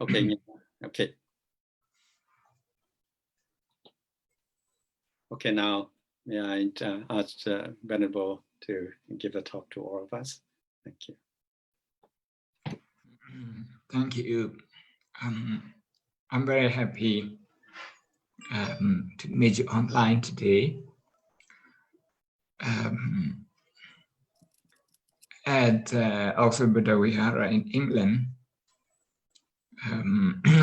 Okay. Okay. Okay, now may I ask Venerable to give a talk to all of us. Thank you. Thank you. I'm very happy to meet you online today. At Oxford Sayadaw in England,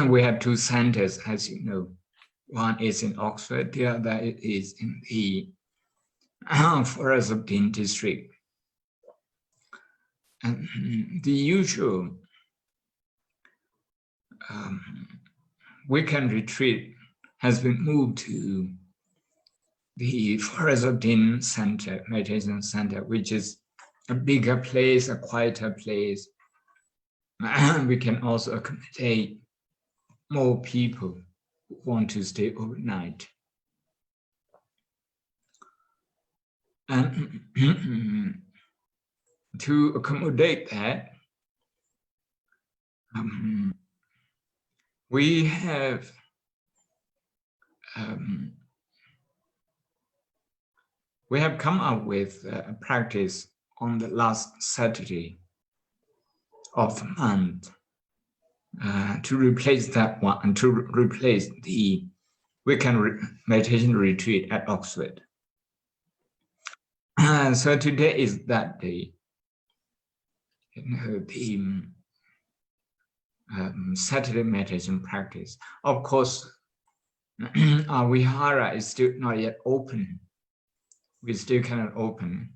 we have two centers, as you know. One is in Oxford, the other is in the Forest of Dean district. And the usual weekend retreat has been moved to the Forest of Dean Center, Meditation Center, which is a bigger place, a quieter place. We can also accommodate more people who want to stay overnight. And to accommodate that, we have come up with a practice on the last Saturday of the month to replace that one and to replace the weekend meditation retreat at Oxford. So today is that day. The Saturday meditation practice. Of course, our vihara is still not yet open. We still cannot open.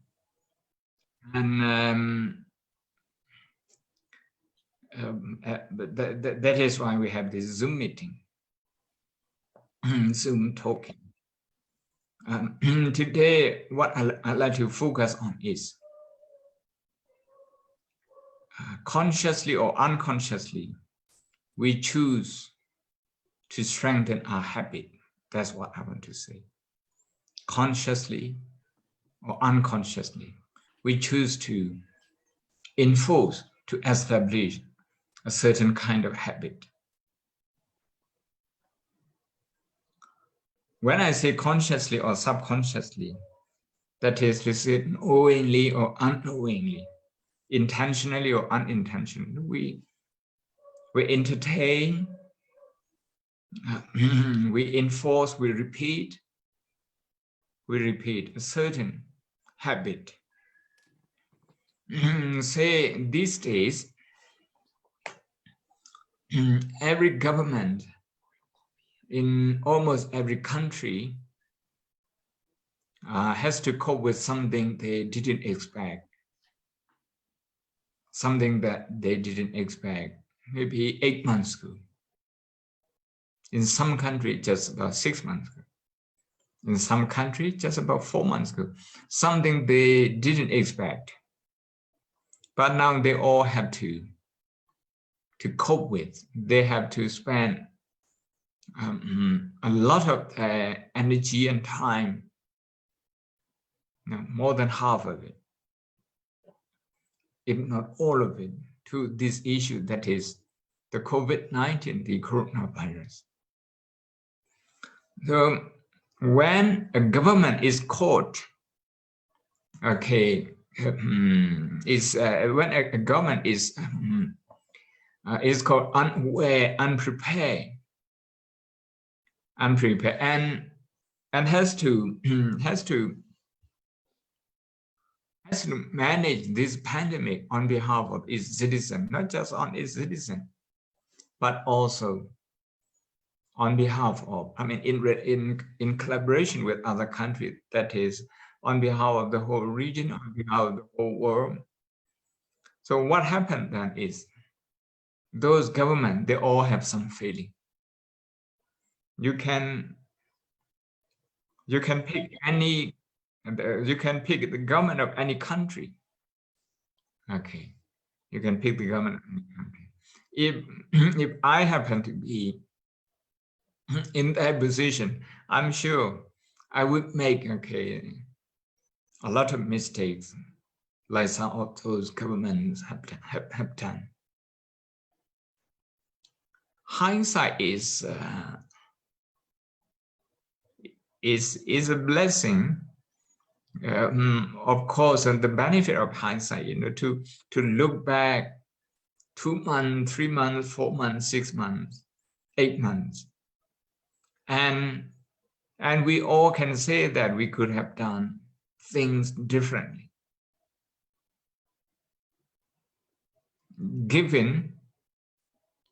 And that is why we have this Zoom meeting, Zoom talking. Today, what I'd like to focus on is consciously or unconsciously, we choose to strengthen our habit. That's what I want to say. Consciously or unconsciously, we choose to enforce, to establish a certain kind of habit. When I say consciously or subconsciously, that is to say knowingly or unknowingly, intentionally or unintentionally, we entertain, we enforce, we repeat a certain habit. Say these days, every government in almost every country has to cope with something they didn't expect. Something that they didn't expect, maybe 8 months ago. In some country, just about 6 months ago. In some country, just about 4 months ago. Something they didn't expect. But now they all have to cope with. They have to spend a lot of energy and time, more than half of it, if not all of it, to this issue that is the COVID-19, the coronavirus. So when a government is caught, okay, when a government is called unaware, unprepared, and has to manage this pandemic on behalf of its citizens, not just on its citizens, but also on behalf of, in collaboration with other countries, that is, on behalf of the whole region, on behalf of the whole world. So what happened then is, those governments, they all have some failing. You can pick any. You can pick the government of any country. Okay, you can pick the government of any country. If I happen to be in that position, I'm sure I would make a lot of mistakes, like some of those governments have done. hindsight is a blessing, of course, and the benefit of hindsight, to look back 2 months, 3 months, 4 months, 6 months, 8 months, and we all can say that we could have done things differently, given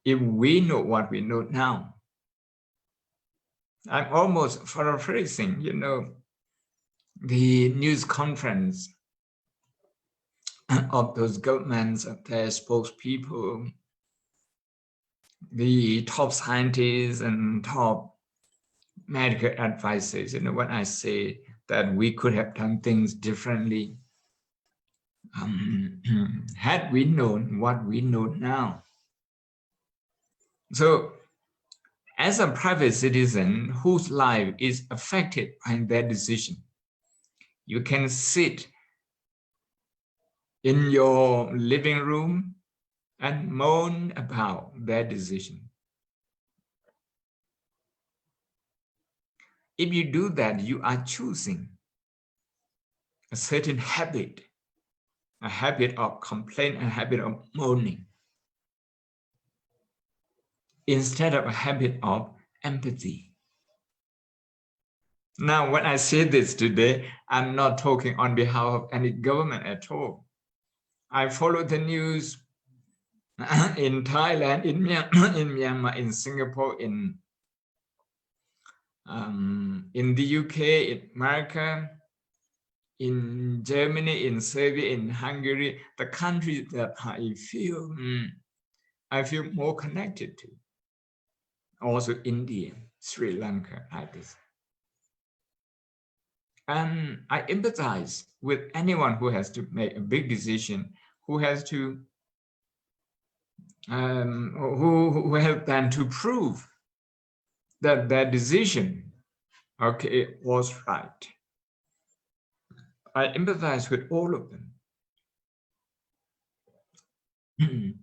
if we know what we know now. I'm almost paraphrasing, the news conference of those governments, of their spokespeople, the top scientists and top medical advisors. When I say that we could have done things differently, had we known what we know now. So, as a private citizen whose life is affected by their decision, you can sit in your living room and moan about their decision. If you do that, you are choosing a certain habit, a habit of complaint, a habit of moaning, instead of a habit of empathy. Now, when I say this today, I'm not talking on behalf of any government at all. I follow the news in Thailand, in Myanmar, in Singapore, in the UK, in America, in Germany, in Serbia, in Hungary, the countries that I feel more connected to. Also India, Sri Lanka, like this. And I empathize with anyone who has to make a big decision, who has to, who help them to prove that their decision, was right. I empathize with all of them.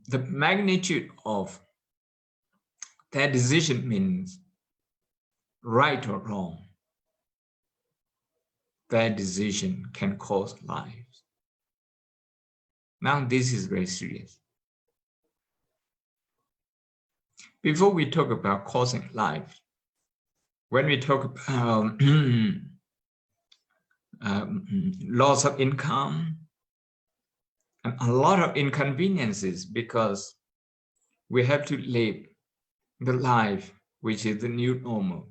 The magnitude of their decision means right or wrong. Their decision can cause lives. Now, this is very serious. Before we talk about causing lives, when we talk about loss of income and a lot of inconveniences, because we have to live the life which is the new normal.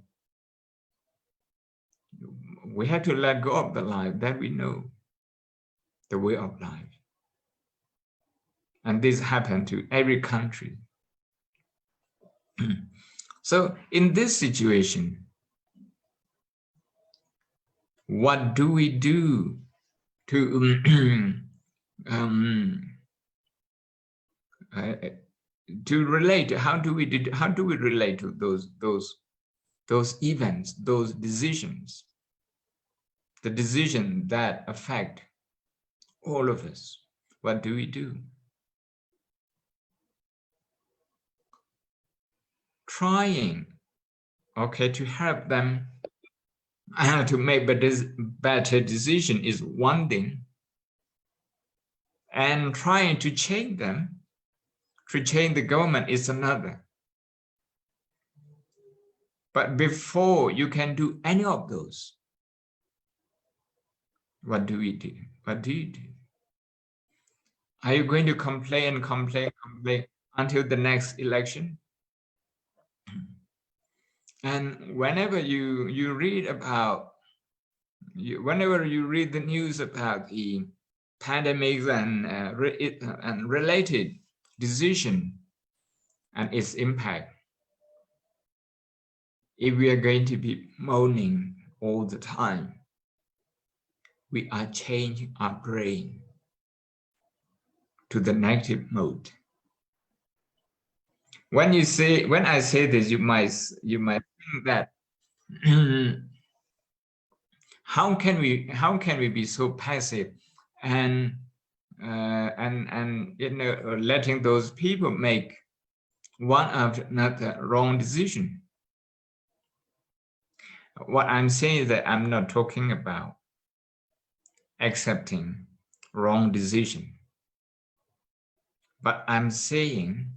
We have to let go of the life that we know, the way of life. And this happened to every country. So in this situation, what do we do to to relate? How do we relate to those events, those decisions, the decisions that affect all of us? What do we do? Trying, to help them to make better decision is one thing, and trying to change them, to change the government, is another. But before you can do any of those, what do we do? What do you do? Are you going to complain until the next election? And whenever you read about, whenever you read the news about the pandemics and related decision and its impact, if we are going to be moaning all the time, we are changing our brain to the negative mode. When I say this, you might think that how can we be so passive and letting those people make one after another wrong decision. What I'm saying is that I'm not talking about accepting wrong decision, but I'm saying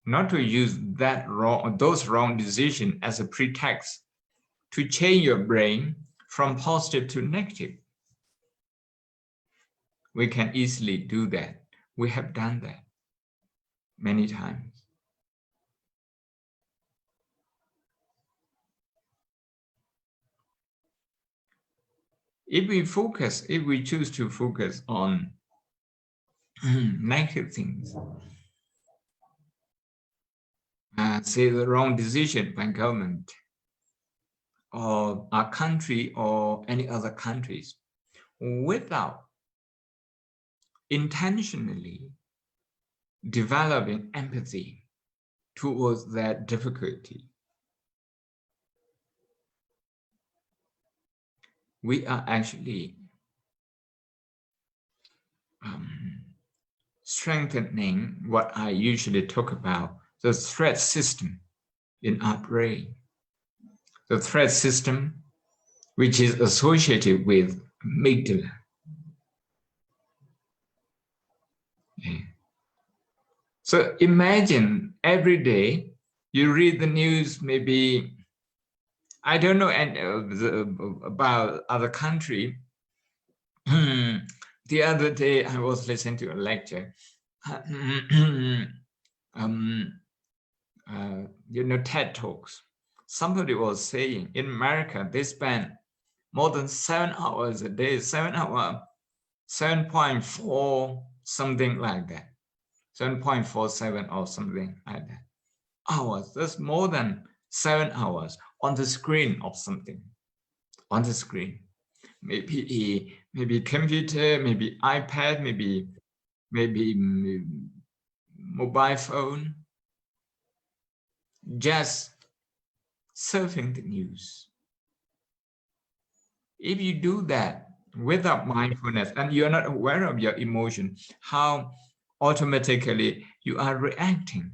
not to use those wrong decisions as a pretext to change your brain from positive to negative. We can easily do that. We have done that many times. If we choose to focus on negative things, say the wrong decision by government or our country or any other countries, without intentionally developing empathy towards that difficulty, we are actually strengthening what I usually talk about, the threat system in our brain. The threat system, which is associated with amygdala. Okay. So imagine every day you read the news, maybe, I don't know about other country. The other day I was listening to a lecture. TED Talks. Somebody was saying in America, they spend more than 7 hours a day, 7.4, something like that. 7.47 or something like that. Hours, that's more than 7 hours on the screen of something, on the screen. Maybe computer, maybe iPad, maybe mobile phone, just surfing the news. If you do that without mindfulness and you're not aware of your emotion, how automatically you are reacting.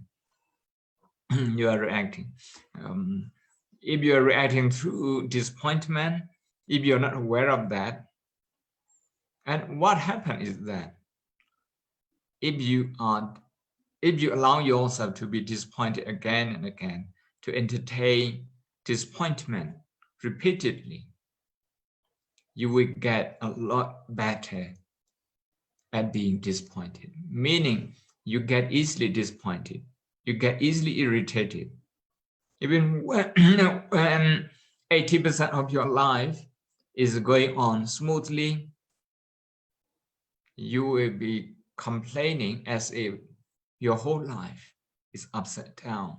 You are reacting. If you are reacting through disappointment, if you're not aware of that, and what happens is that if you allow yourself to be disappointed again and again, to entertain disappointment repeatedly, you will get a lot better at being disappointed, meaning you get easily disappointed, you get easily irritated. Even when 80% of your life is going on smoothly, you will be complaining as if your whole life is upside down.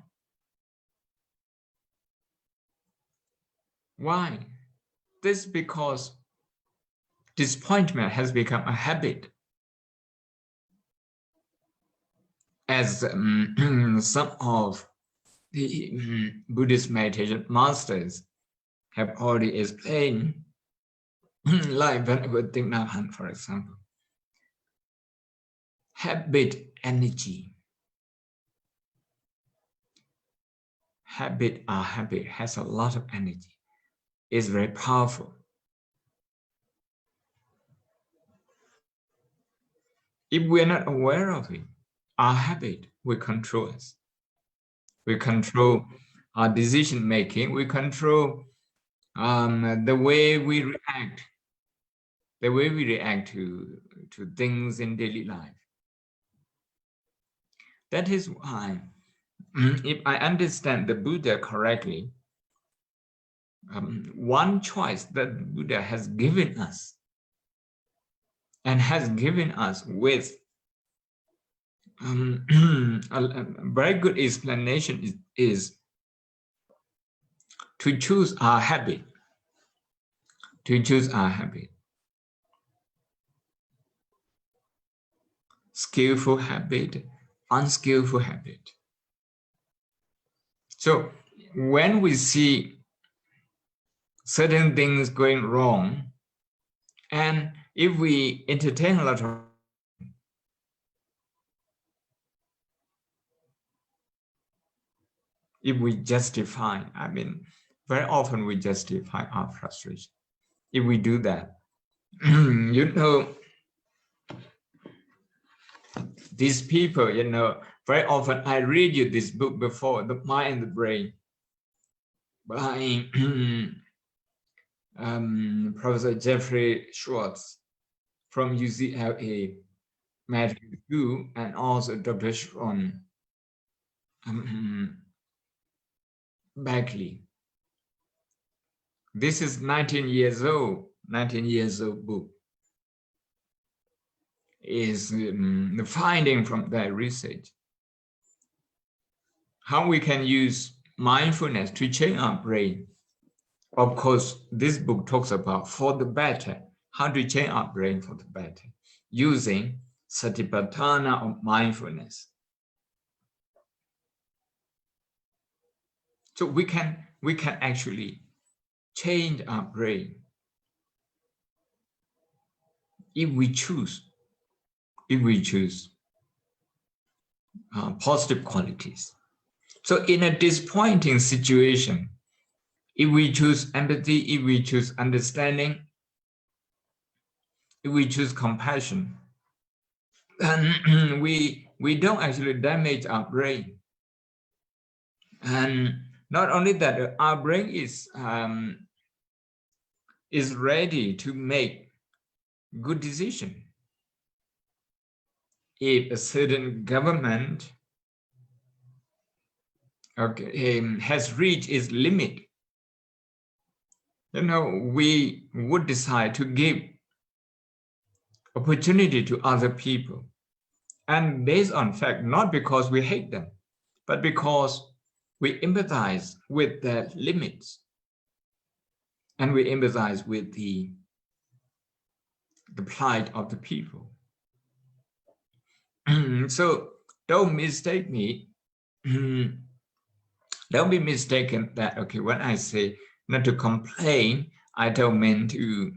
Why? This is because disappointment has become a habit. As some of the Buddhist meditation masters have already explained, like Venerable Thich Nhat Hanh, for example, habit energy. Habit has a lot of energy. It's very powerful. If we're not aware of it, our habit will control us. We control our decision making. We control the way we react. The way we react to things in daily life. That is why, if I understand the Buddha correctly, one choice that the Buddha has given us, and has given us with a very good explanation is to choose our habit. To choose our habit. Skillful habit, unskillful habit. So when we see certain things going wrong, and if we entertain a lot of, if we justify, I mean, very often we justify our frustration. If we do that, you know, these people, you know, very often I read you this book before, The Mind and the Brain, by Professor Jeffrey Schwartz from UCLA, Matthew Yu, and also Dr. Sharon Beckley. This is 19 years old book. Is the finding from that research. How we can use mindfulness to change our brain. Of course, this book talks about for the better, how to change our brain for the better, using Satipatthana of mindfulness. So we can actually change our brain if we choose positive qualities. So in a disappointing situation, if we choose empathy, if we choose understanding, if we choose compassion, then we don't actually damage our brain. And not only that, our brain is ready to make good decisions. If a certain government has reached its limit, you know, we would decide to give opportunity to other people, and based on fact, not because we hate them, but because we empathize with their limits, and we empathize with the plight of the people. So don't mistake me. Don't be mistaken that, okay, when I say not to complain, I don't mean to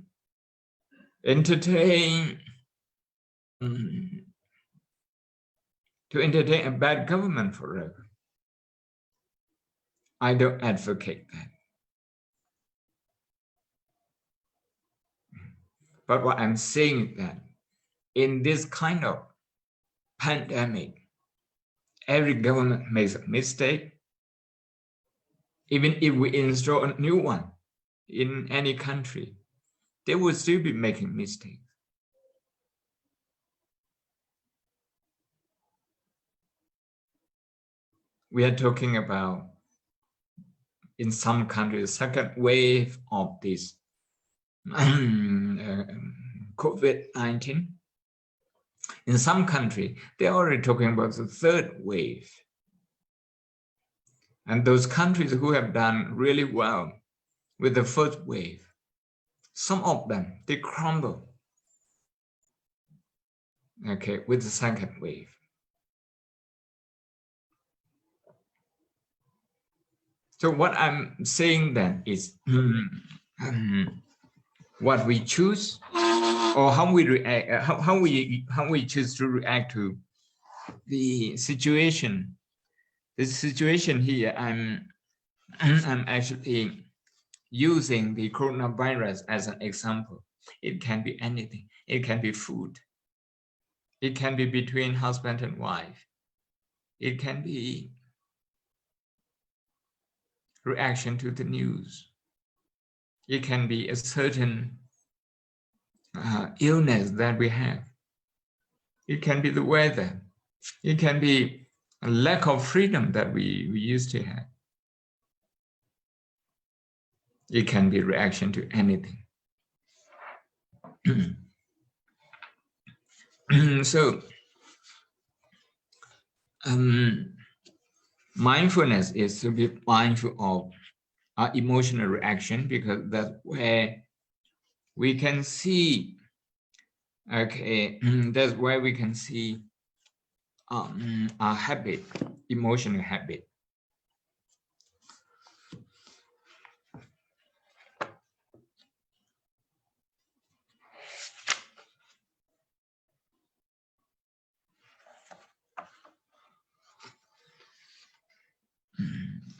entertain a bad government forever. I don't advocate that. But what I'm saying is that in this kind of pandemic, every government makes a mistake. Even if we install a new one in any country, they will still be making mistakes. We are talking about, in some countries, second wave of this COVID-19. In some countries, they're already talking about the third wave. And those countries who have done really well with the first wave, some of them, they crumble, okay, with the second wave. So what I'm saying then is what we choose, or how we react, how we choose to react to the situation. The situation here, I'm actually using the coronavirus as an example. It can be anything. It can be food. It can be between husband and wife. It can be reaction to the news. It can be a certain illness that we have. It can be the weather. It can be a lack of freedom that we used to have. It can be reaction to anything. So, mindfulness is to be mindful of our emotional reaction, because that's where we can see, okay, that's where we can see our habit, emotional habit.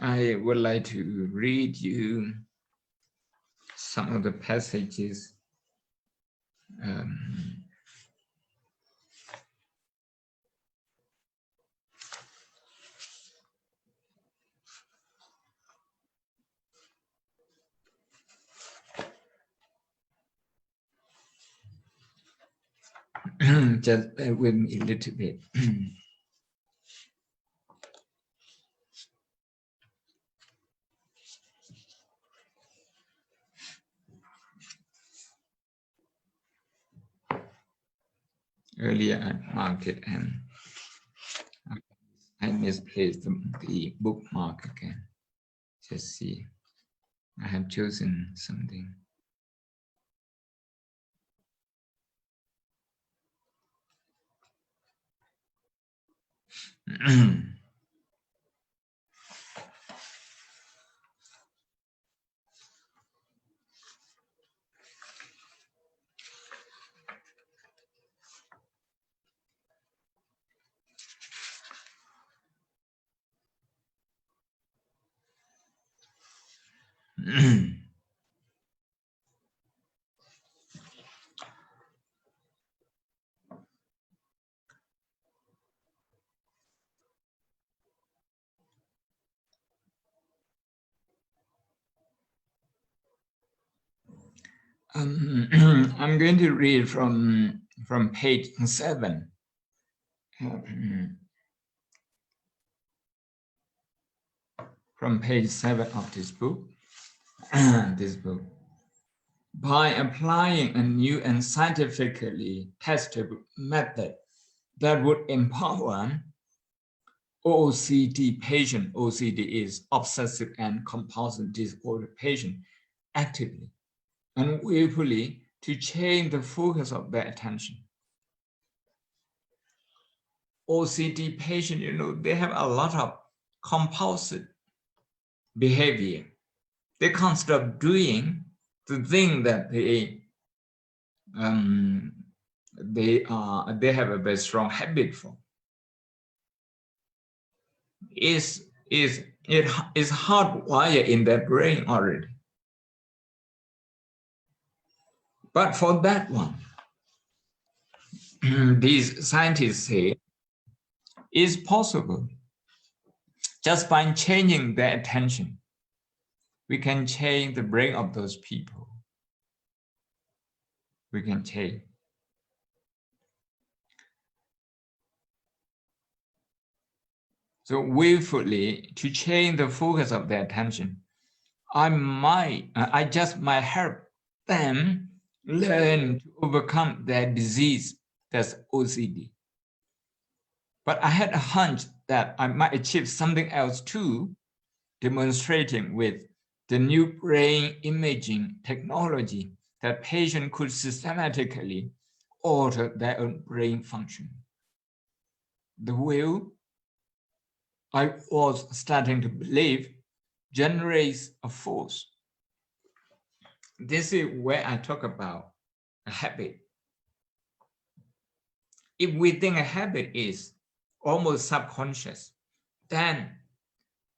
I would like to read you some of the passages. Just bear with me a little bit. Earlier I marked it and I misplaced the bookmark again. Just see, I have chosen something. I'm going to read from page 7. From page 7 of this book. By applying a new and scientifically tested method that would empower OCD patient, OCD is obsessive and compulsive disorder patient, actively and willfully to change the focus of their attention. OCD patient, they have a lot of compulsive behavior. They can't stop doing the thing that they have a very strong habit for. It is hardwired in their brain already. But for that one, these scientists say it's possible just by changing their attention. We can change the brain of those people. We can change. So willfully to change the focus of their attention, I just might help them learn to overcome their disease, that's OCD. But I had a hunch that I might achieve something else too, demonstrating with the new brain imaging technology that patients could systematically alter their own brain function. The will, I was starting to believe, generates a force. This is where I talk about a habit. If we think a habit is almost subconscious, then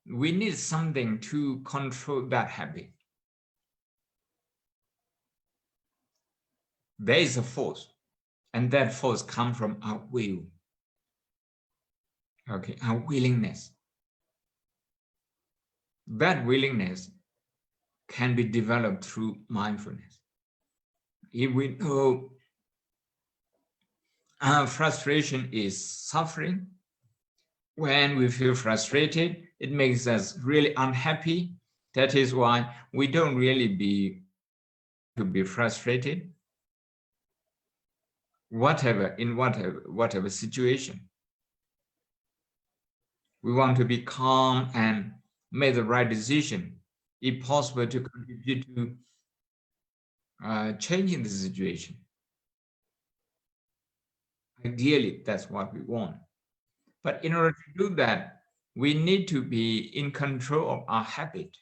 we need something to control that habit. There is a force, and that force comes from our will. Okay, our willingness. That willingness can be developed through mindfulness. If we know frustration is suffering, when we feel frustrated, it makes us really unhappy. That is why we don't really be frustrated, whatever situation. We want to be calm and make the right decision, if possible, to contribute to changing the situation. Ideally, that's what we want. But in order to do that, we need to be in control of our habit.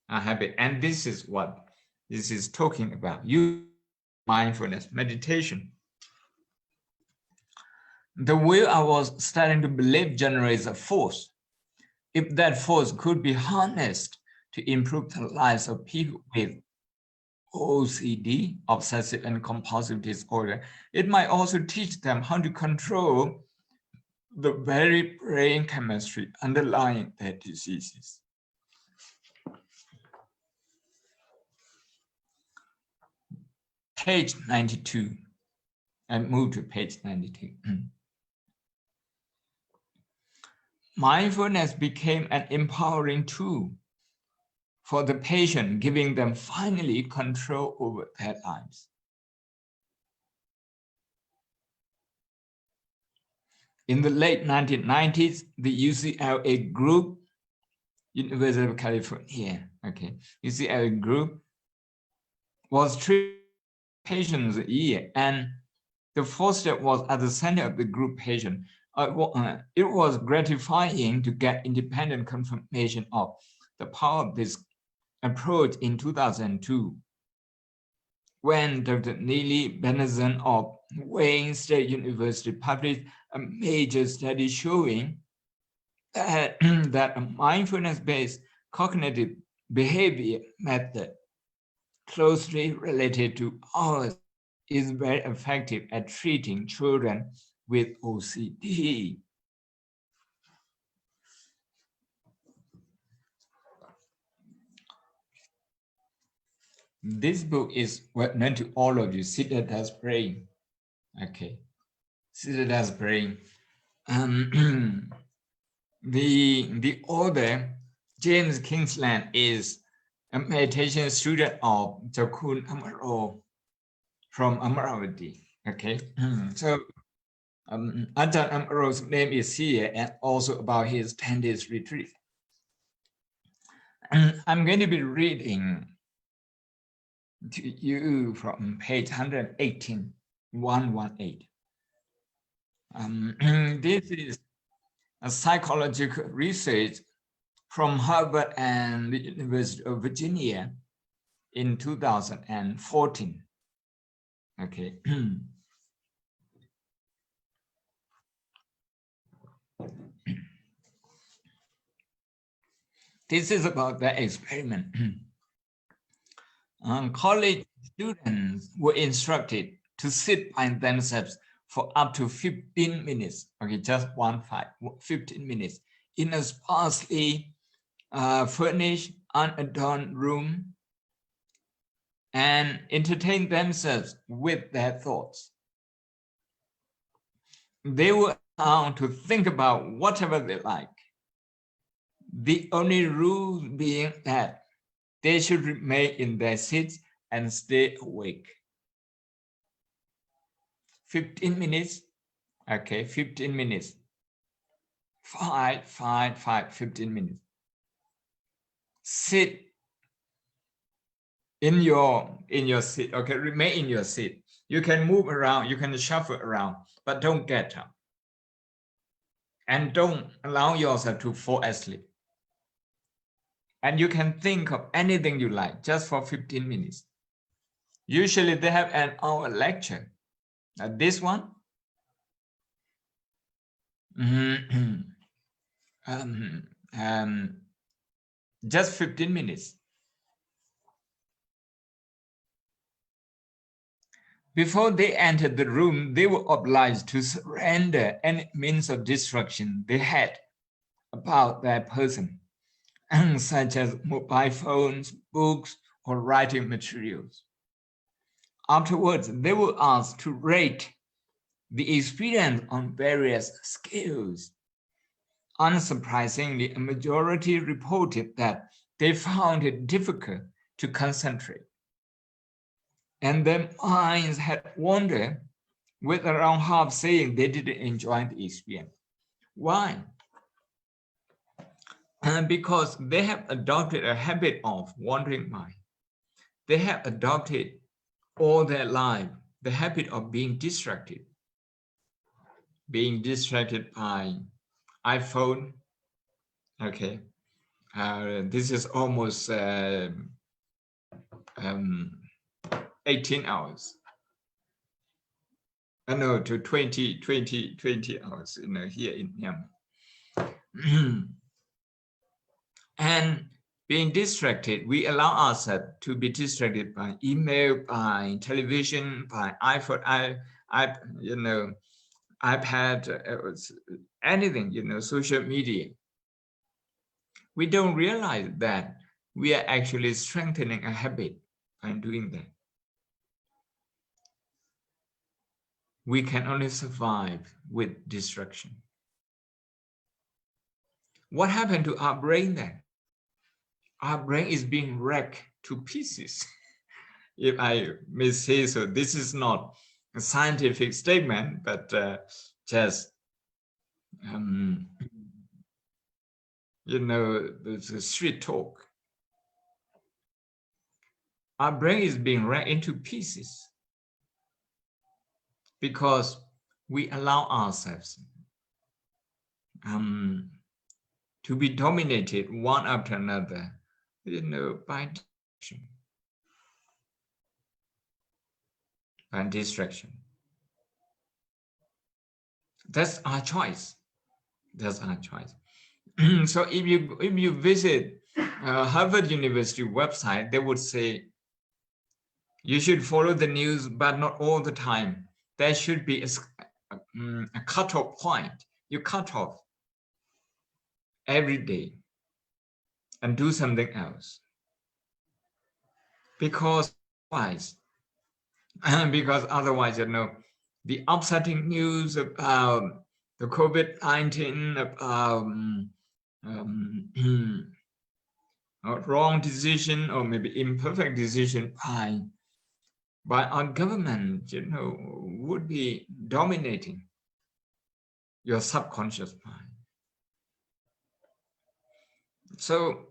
And this is what this is talking about. Mindfulness, meditation. The will I was starting to believe generates a force. if that force could be harnessed to improve the lives of people with OCD, obsessive and compulsive disorder, it might also teach them how to control the very brain chemistry underlying their diseases. Page 92, and move to page 92. Mindfulness became an empowering tool for the patient, giving them finally control over their lives. In the late 1990s, the UCLA group, University of California, UCLA group was treating patients a year, and the first step was at the center of the group patient. It was gratifying to get independent confirmation of the power of this approach in 2002, when Dr. Neely Benazan of Wayne State University published a major study showing that, that a mindfulness-based cognitive behavior method closely related to ours is very effective at treating children with OCD. This book is well known to all of you, Siddhartha's Brain. Siddhartha's Brain. The author, James Kingsland, is a meditation student of Jakun Amaro from Amaravati. So Ajahn Amaro's name is here, and also about his 10 days retreat. I'm going to be reading to you from page 118, 118. This is a psychological research from Harvard and the University of Virginia in 2014. This is about the experiment. College students were instructed to sit by themselves for up to 15 minutes, just 15 minutes, in a sparsely furnished, unadorned room, and entertain themselves with their thoughts. They were allowed to think about whatever they like. The only rule being that they should remain in their seats and stay awake. 15 minutes, 15 minutes. 15 minutes. Sit in your seat, remain in your seat. You can move around, you can shuffle around, but don't get up. And don't allow yourself to fall asleep. And you can think of anything you like just for 15 minutes. Usually they have an hour lecture. This one, just 15 minutes. Before they entered the room, they were obliged to surrender any means of distraction they had about their person, such as mobile phones, books, or writing materials. Afterwards, they were asked to rate the experience on various scales. Unsurprisingly, a majority reported that they found it difficult to concentrate, and their minds had wandered, with around half saying they didn't enjoy the experience. Why? Because they have adopted a habit of wandering mind. They have adopted all their life the habit of being distracted by iPhone. This is almost 18 hours. No, to 20 hours here in Myanmar. And being distracted, we allow ourselves to be distracted by email, by television, by iPhone, iPad, anything, social media. We don't realize that we are actually strengthening a habit by doing that. We can only survive with distraction. What happened to our brain then? Our brain is being wrecked to pieces. If I may say so, this is not a scientific statement, but just, the street talk. Our brain is being wrecked into pieces because we allow ourselves to be dominated one after another, by distraction. That's our choice. That's our choice. So if you visit Harvard University website, they would say you should follow the news, but not all the time. There should be a cutoff point. You cut off every day and do something else. Because otherwise, the upsetting news about the COVID-19, about wrong decision or maybe imperfect decision by our government, would be dominating your subconscious mind. So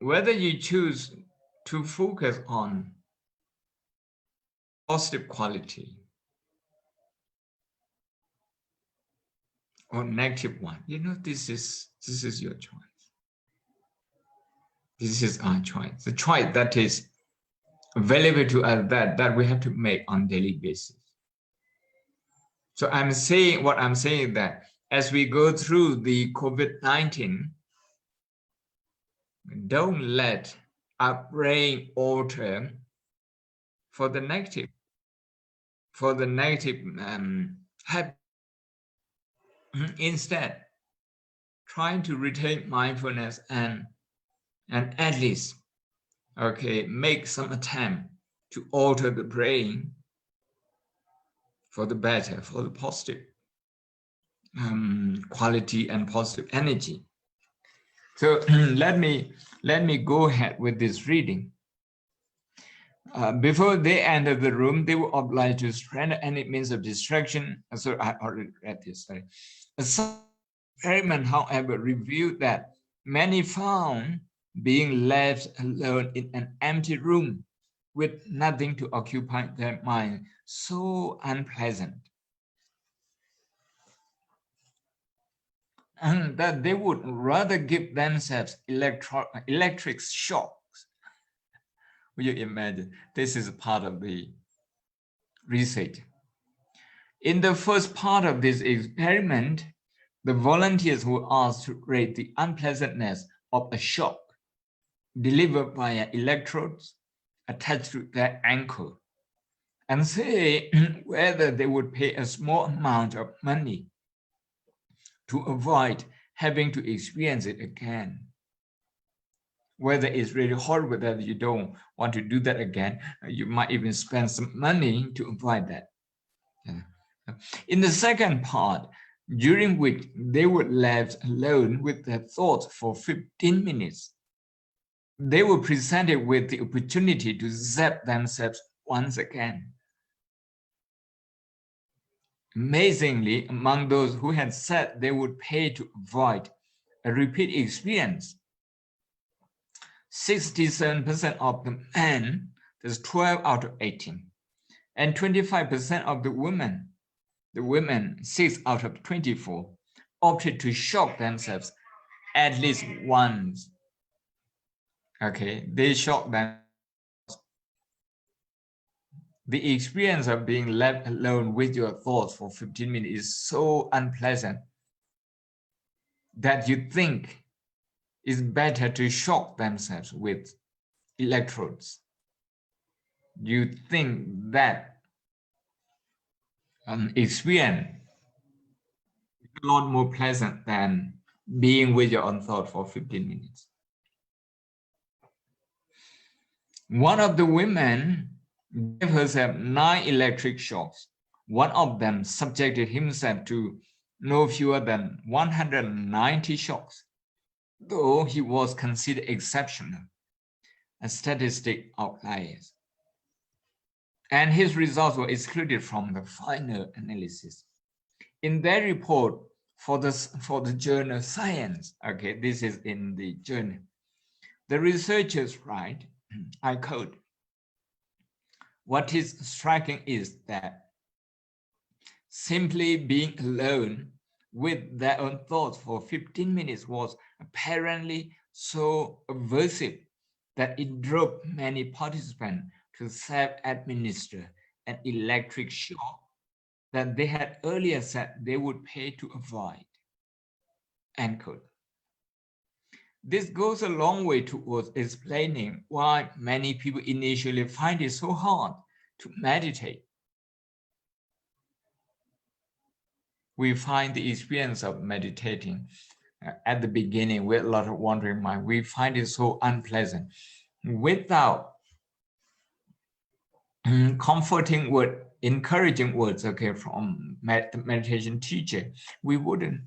whether you choose to focus on positive quality or negative one, this is your choice. This is our choice. The choice that is available to us that we have to make on a daily basis. So I'm saying that as we go through the COVID-19, don't let our brain alter for the negative habit. Instead, trying to retain mindfulness and at least, make some attempt to alter the brain for the better, for the positive quality and positive energy. So let me go ahead with this reading. Before they entered the room, they were obliged to surrender any means of distraction. So I already read this. Sorry. Some experiment, however, revealed that many found being left alone in an empty room with nothing to occupy their mind so unpleasant, and that they would rather give themselves electric shocks. Will you imagine? This is part of the research. In the first part of this experiment, the volunteers were asked to rate the unpleasantness of a shock delivered via electrodes attached to their ankle and say whether they would pay a small amount of money to avoid having to experience it again. Whether it's really horrible that you don't want to do that again, you might even spend some money to avoid that. In the second part, during which they were left alone with their thoughts for 15 minutes, they were presented with the opportunity to zap themselves once again. Amazingly, among those who had said they would pay to avoid a repeat experience, 67% of the men, that's 12 out of 18, and 25% of the women, 6 out of 24, opted to shock themselves at least once. They shocked them. The experience of being left alone with your thoughts for 15 minutes is so unpleasant that you think it's better to shock themselves with electrodes. You think that experience is a lot more pleasant than being with your own thought for 15 minutes. One of the women gave herself 9 electric shocks. One of them subjected himself to no fewer than 190 shocks, though he was considered exceptional, a statistic outlier. And his results were excluded from the final analysis. In their report for the journal Science, okay, this is in the journal, the researchers write, I quote, "What is striking is that simply being alone with their own thoughts for 15 minutes was apparently so aversive that it drove many participants to self-administer an electric shock that they had earlier said they would pay to avoid." End quote. This goes a long way towards explaining why many people initially find it so hard to meditate. We find the experience of meditating at the beginning with a lot of wandering mind. We find it so unpleasant. Without comforting word, encouraging words, okay, from the meditation teacher, we wouldn't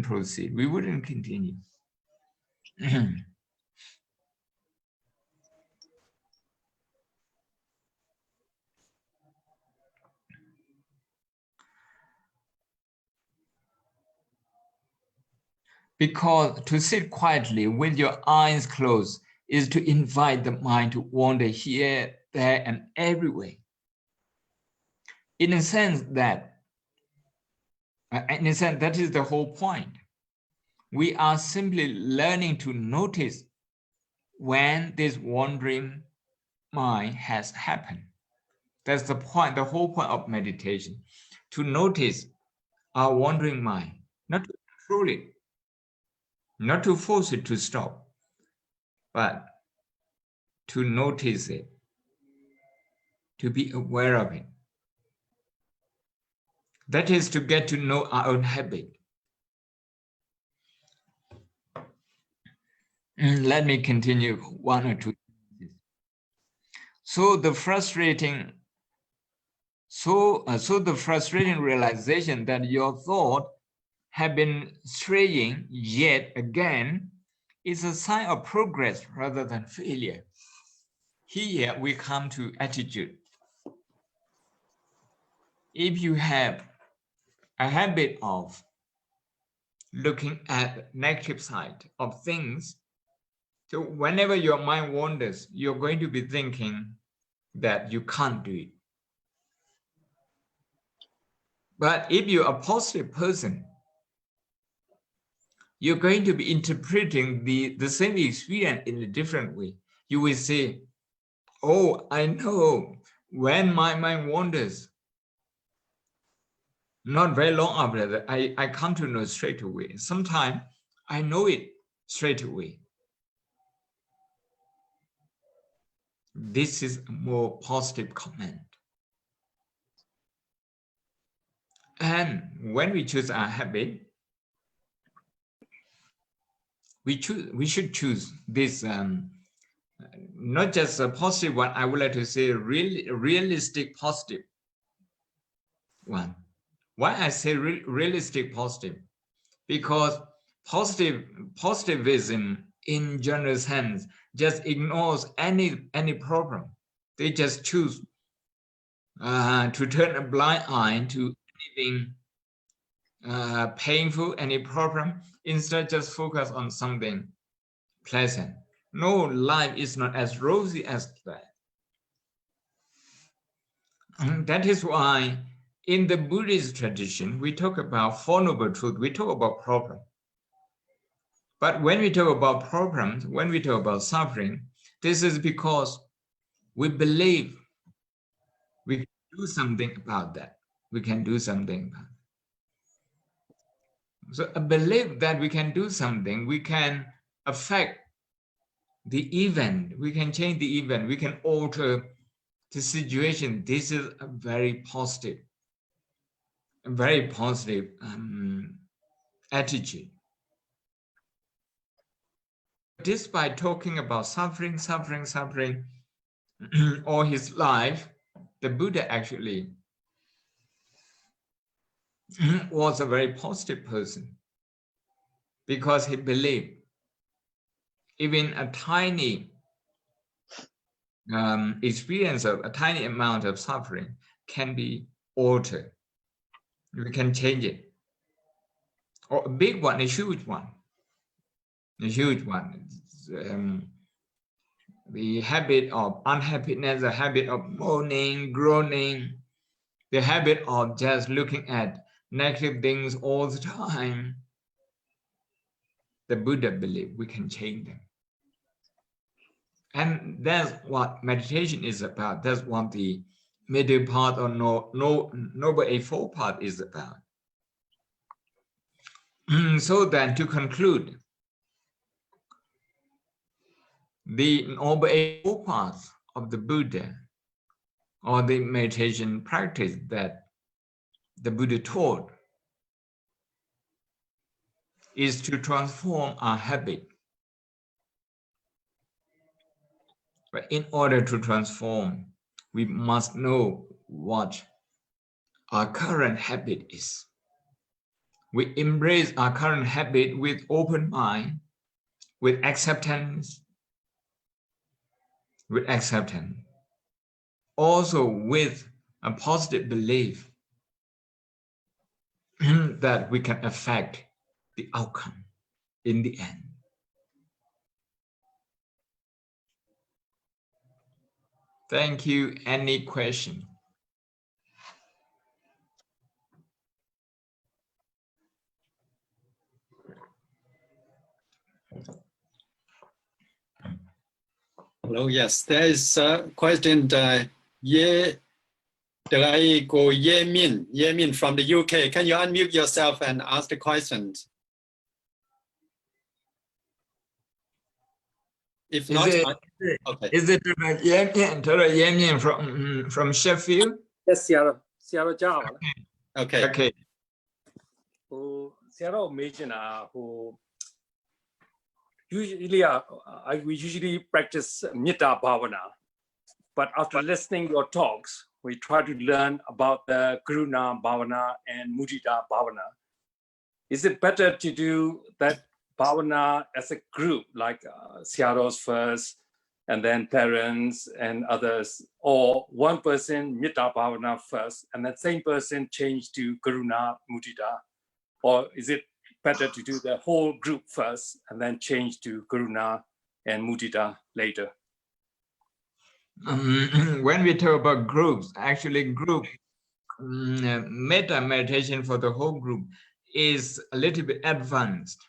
proceed. We wouldn't continue. Because to sit quietly with your eyes closed is to invite the mind to wander here, there, and everywhere. In a sense, that is the whole point. We are simply learning to notice when this wandering mind has happened. That's the point, the whole point of meditation, to notice our wandering mind, not to control it, not to force it to stop, but to notice it, to be aware of it. That is to get to know our own habit. Let me continue one or two. So the frustrating realization that your thought have been straying yet again is a sign of progress rather than failure. Here we come to attitude. If you have a habit of looking at the negative side of things, so whenever your mind wanders, you're going to be thinking that you can't do it. But if you're a positive person, you're going to be interpreting the same experience in a different way. You will say, oh, I know when my mind wanders, not very long after that, I come to know straight away. Sometimes I know it straight away. This is a more positive comment. And when we choose our habit, we should choose this, not just a positive one, I would like to say realistic positive one. Why I say realistic positive? Because positivism in general sense just ignores any problem. They just choose to turn a blind eye to anything painful, any problem, instead just focus on something pleasant. No, life is not as rosy as that. And that is why in the Buddhist tradition, we talk about Four Noble Truths, we talk about problem. But when we talk about problems, when we talk about suffering, this is because we believe we can do something about that. We can do something about it. So a belief that we can do something, we can affect the event. We can change the event. We can alter the situation. This is a very positive attitude. Despite talking about suffering all his life, the Buddha actually was a very positive person, because he believed even a tiny experience of a tiny amount of suffering can be altered. We can change it. Or a big one, a huge one. The habit of unhappiness, the habit of moaning, groaning, the habit of just looking at negative things all the time. The Buddha believed we can change them. And that's what meditation is about. That's what the middle part or Noble Eightfold Path is about. So then, to conclude, the Noble Eightfold Path of the Buddha, or the meditation practice that the Buddha taught, is to transform our habit. But in order to transform, we must know what our current habit is. We embrace our current habit with open mind, with acceptance, also with a positive belief that we can affect the outcome in the end. Thank you. Any question? Hello, yes, there is a question. Ye Min from the UK. Can you unmute yourself and ask the questions? If not, okay. Is it Ye Min from Sheffield? Yes, Sayadaw Dr. Okay. Okay. Sayadaw mentioned who usually we usually practice Metta Bhavana, but after listening your talks, we try to learn about the Karuna Bhavana and Mudita Bhavana. Is it better to do that Bhavana as a group, like Sayadaw's first, and then parents and others, or one person Metta Bhavana first, and that same person change to Karuna Mudita? Or is it better to do the whole group first and then change to Karuna and Mudita later? When we talk about groups, actually group metta meditation for the whole group is a little bit advanced.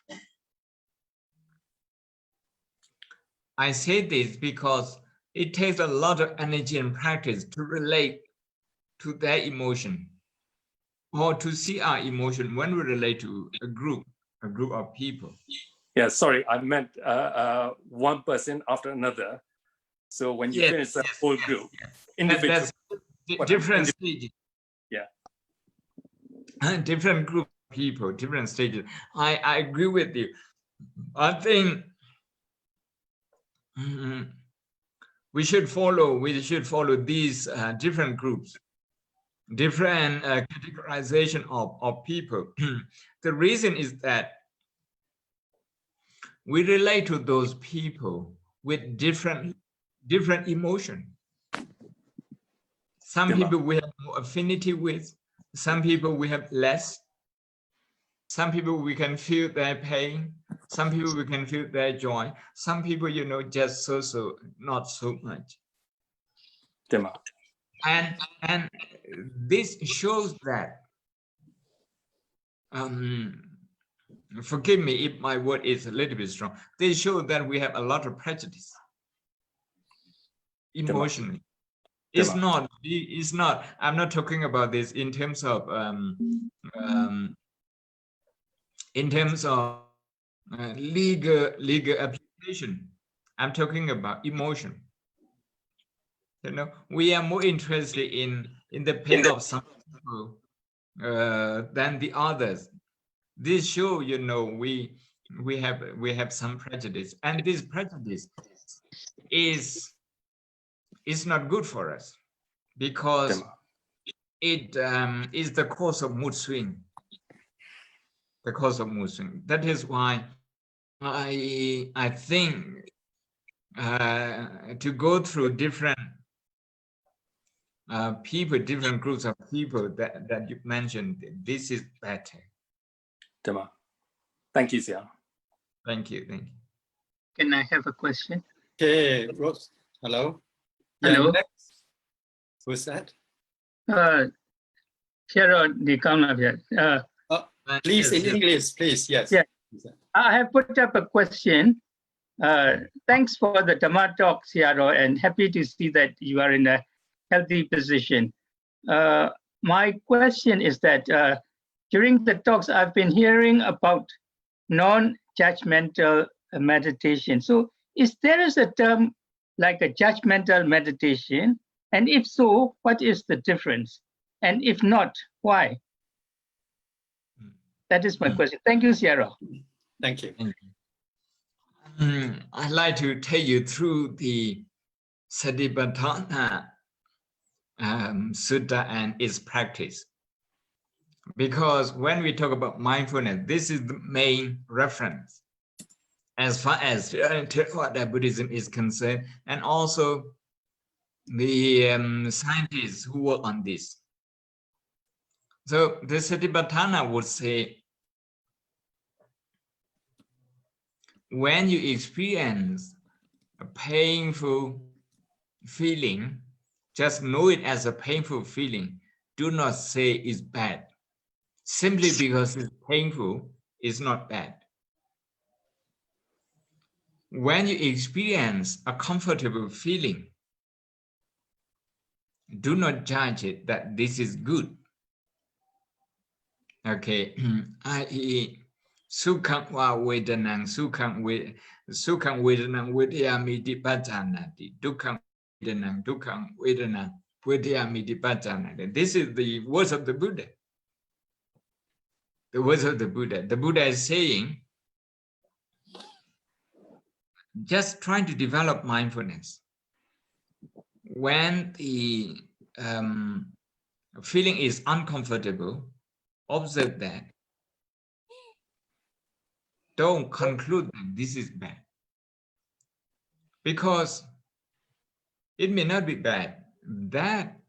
I say this because it takes a lot of energy and practice to relate to their emotion, or to see our emotion when we relate to a group of people. Yeah, sorry, I meant one person after another. So when you finish the whole group, individual, different stages. Yeah. Different group of people, different stages. I agree with you. I think we should follow these different groups, different categorization of people. The reason is that we relate to those people with different emotion. Some people we have more affinity with, some people we have less. Some people we can feel their pain, some people we can feel their joy, some people, just so, not so much. And this shows that, forgive me if my word is a little bit strong, this shows that we have a lot of prejudice emotionally. It's not, I'm not talking about this in terms of legal application. I'm talking about emotion. We are more interested in the pain of some people than the others. This show, we have some prejudice, and this prejudice is not good for us, because it is the cause of mood swing. That is why I think to go through different people, different groups of people that you mentioned, this is better. Thank you, Sia. Thank you. Can I have a question? Okay, Rose. Hello. Hello. Next. Who's that? Sharon Nikamna. Please, in English, please. Yes. Yeah. I have put up a question. Thanks for the Dhamma talk, Sayadaw, and happy to see that you are in a healthy position. My question is that during the talks, I've been hearing about non-judgmental meditation. So is there a term like a judgmental meditation? And if so, what is the difference? And if not, why? That is my question. Thank you, Sayadaw. Thank you. I'd like to take you through the Satipatthana Sutta and its practice. Because when we talk about mindfulness, this is the main reference as far as Theravada Buddhism is concerned, and also the scientists who work on this. So the Satipatthana would say, when you experience a painful feeling, just know it as a painful feeling. Do not say it's bad. Simply because it's painful, it's not bad. When you experience a comfortable feeling, do not judge it that this is good. Okay, i.e. Sukham wa vedanang sukham vedanang vidyamiti pajanati dukham vedanang dukham vedanang vidyamiti pajanati. This is the words of the Buddha. The words of the Buddha. The Buddha is saying, just trying to develop mindfulness. When the feeling is uncomfortable, observe that. Don't conclude that this is bad. Because it may not be bad. That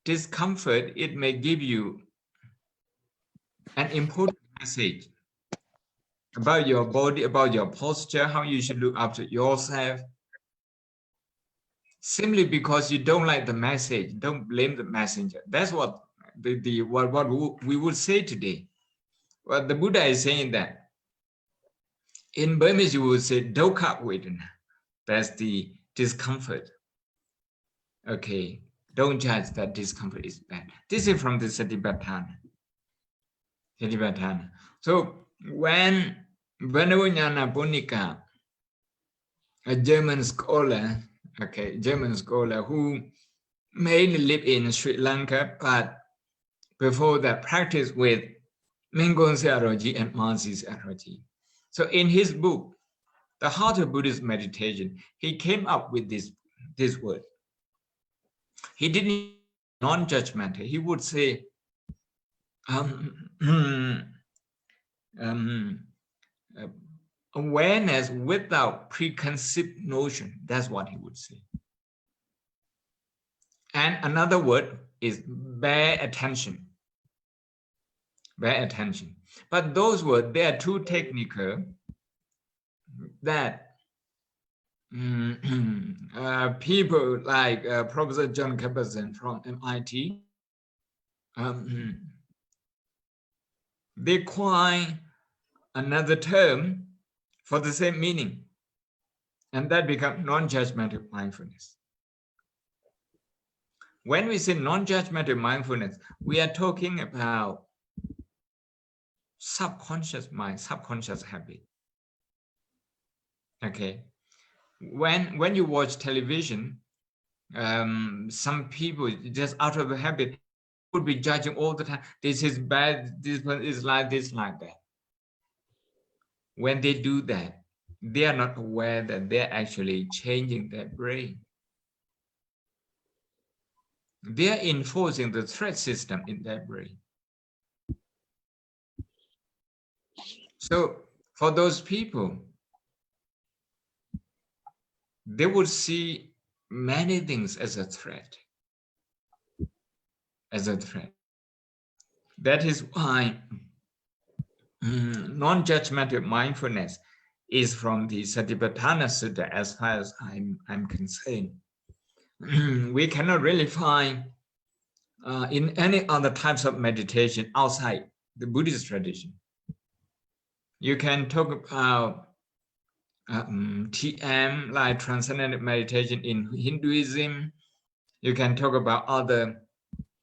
discomfort, it may give you an important message about your body, about your posture, how you should look after yourself. Simply because you don't like the message, don't blame the messenger. That's what what we would say today. Well, the Buddha is saying that in Burmese you would say dukkha vedana. That's the discomfort. Okay, don't judge that discomfort is bad. This is from the Satipatthana. So when Vanavanyana Punika, a German scholar, who mainly lived in Sri Lanka, but before that practiced with Mingon Sayadaw and Mahasi Sayadaw. So in his book, The Heart of Buddhist Meditation, he came up with this word. He didn't non-judgmental. He would say, awareness without preconceived notion. That's what he would say. And another word is bare attention. Bare attention. But those words, they are too technical that people like Professor John Kabat-Zinn from MIT, they coin another term for the same meaning, and that becomes non-judgmental mindfulness. When we say non-judgmental mindfulness, we are talking about subconscious mind, subconscious habit. Okay, when you watch television, some people just out of habit would be judging all the time. This is bad. This one is like this, like that. When they do that, they are not aware that they're actually changing their brain. They are enforcing the threat system in their brain. So for those people, they would see many things as a threat. As a threat. That is why non-judgmental mindfulness is from the Satipatthana Sutta, as far as I'm concerned. We cannot really find in any other types of meditation outside the Buddhist tradition. You can talk about TM, like transcendental meditation in Hinduism. You can talk about other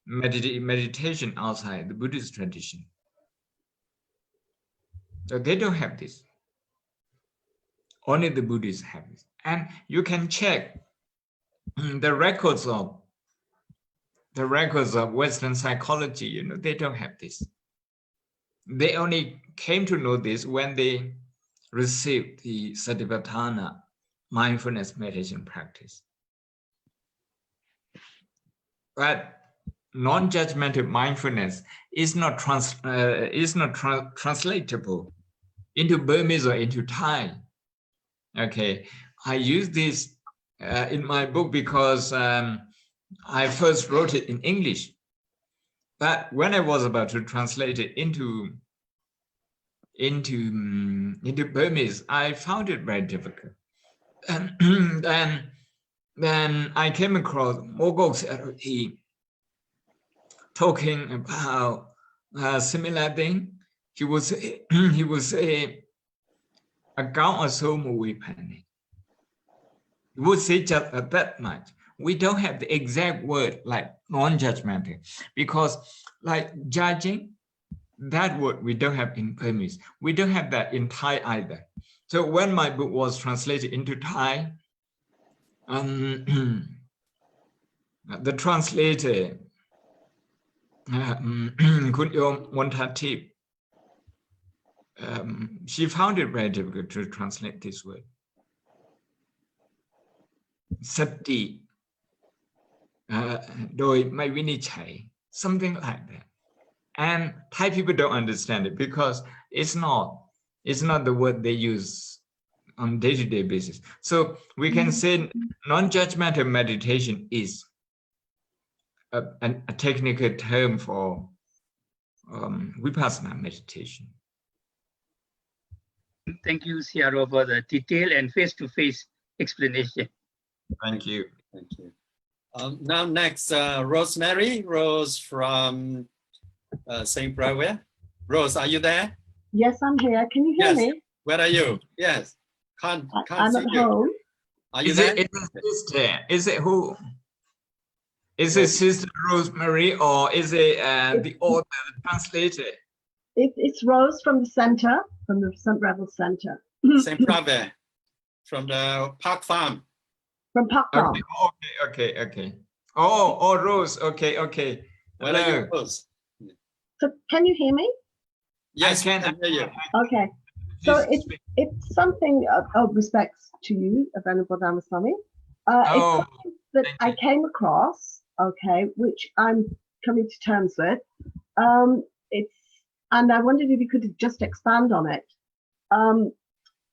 meditation outside the Buddhist tradition. So they don't have this. Only the Buddhists have this. And you can check the records of Western psychology, you know, they don't have this. They only came to know this when they received the Satipatthana mindfulness meditation practice. But non-judgmental mindfulness is not translatable into Burmese or into Thai. Okay, I use this in my book because I first wrote it in English. But when I was about to translate it into Burmese, I found it very difficult. And then I came across Mogok Sayadaw talking about a similar thing. He would say, account or so movie panic. He would say just that much. We don't have the exact word like non-judgmental, because like judging, that word we don't have in Burmese. We don't have that in Thai either. So when my book was translated into Thai, the translator, Kunyom Montatip, she found it very difficult to translate this word. Sati, doi mai vinichai, something like that. And Thai people don't understand it because it's not the word they use on day-to-day basis. So we can say non-judgmental meditation is a technical term for vipassana meditation. Thank you, Sayadaw, for the detailed and face-to-face explanation. Thank you. Thank you. Now next, Rosemary, Rose from St. Bravia. Rose, are you there? Yes, I'm here. Can you hear Yes. me? Where are you? Yes. Can't I'm see at you. home. Are you Is there? it sister? Is it who? Is it Sister Rosemary or is it the author, the translator? It's Rose from the center, from the St. Rebel Center. St. Bravia from the Park Farm. From Park Farm. Okay. Oh, Rose. Okay. Where are you, Hello. Rose? So can you hear me? Yes, I can hear you. Okay. So it's something of respect to you, Venerable Dhammasami. It's something that I came across, okay, which I'm coming to terms with. And I wondered if you could just expand on it.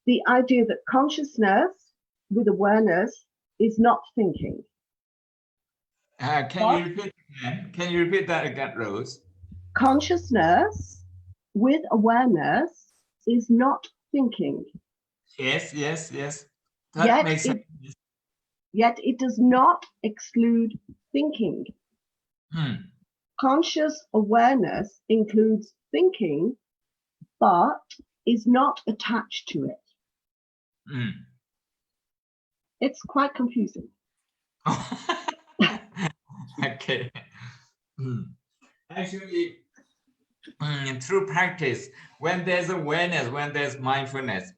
The idea that consciousness with awareness is not thinking. Can you repeat that again, Rose? Consciousness with awareness is not thinking. Yes. That makes sense. Yet it does not exclude thinking. Conscious awareness includes thinking, but is not attached to it. It's quite confusing. Okay. Actually, through practice, when there's awareness, when there's mindfulness,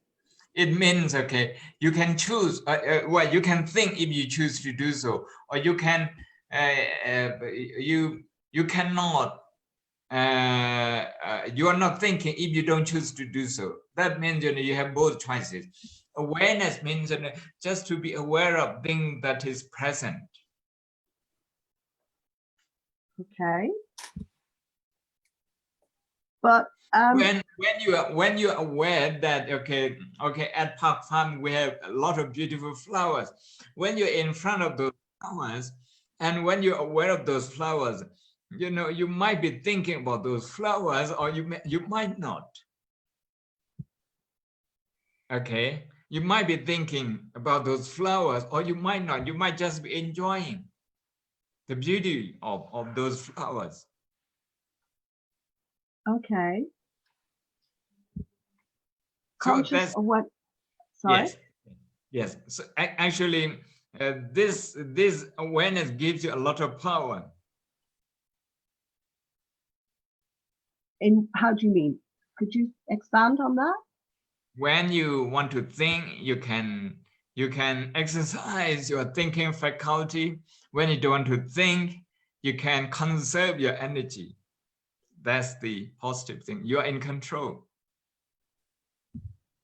It means, okay, you can choose, well, you can think if you choose to do so, or you can, you cannot, you are not thinking if you don't choose to do so. That means, you know, you have both choices. Awareness means, you know, just to be aware of things that is present. Okay. But when you are aware that, okay, at Park Farm we have a lot of beautiful flowers. When you're in front of those flowers, and when you're aware of those flowers, you know, you might be thinking about those flowers, or you might not. Okay, you might be thinking about those flowers, or you might not. You might just be enjoying the beauty of those flowers. okay. So Conscious of what? Sorry. Yes. So actually, this awareness gives you a lot of power. In how do you mean? Could you expand on that? When you want to think, you can exercise your thinking faculty. When you don't want to think, you can conserve your energy. That's the positive thing. You're in control.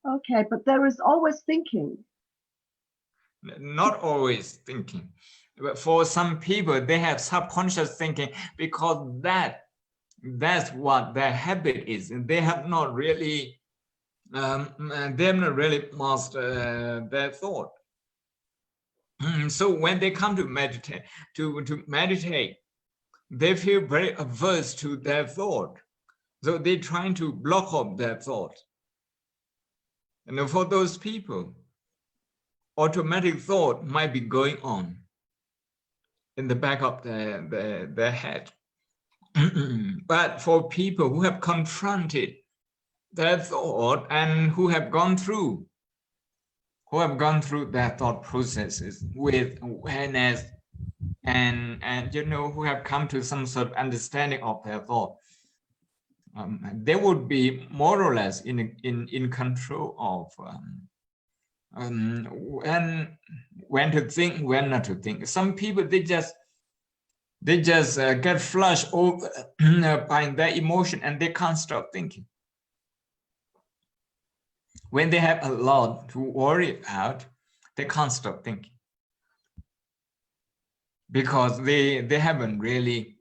Okay, but there is always thinking. Not always thinking. But for some people, they have subconscious thinking because that's what their habit is. And they have not really mastered their thought. So when they come to meditate, to meditate, they feel very averse to their thought. So they're trying to block up their thought. And for those people, automatic thought might be going on in the back of their head. But for people who have confronted their thought and who have gone through their thought processes with awareness, and you know, who have come to some sort of understanding of their thought, they would be more or less in control of when to think, when not to think. Some people, they just get flushed over by their emotion, and they can't stop thinking. When they have a lot to worry about, they can't stop thinking because they haven't really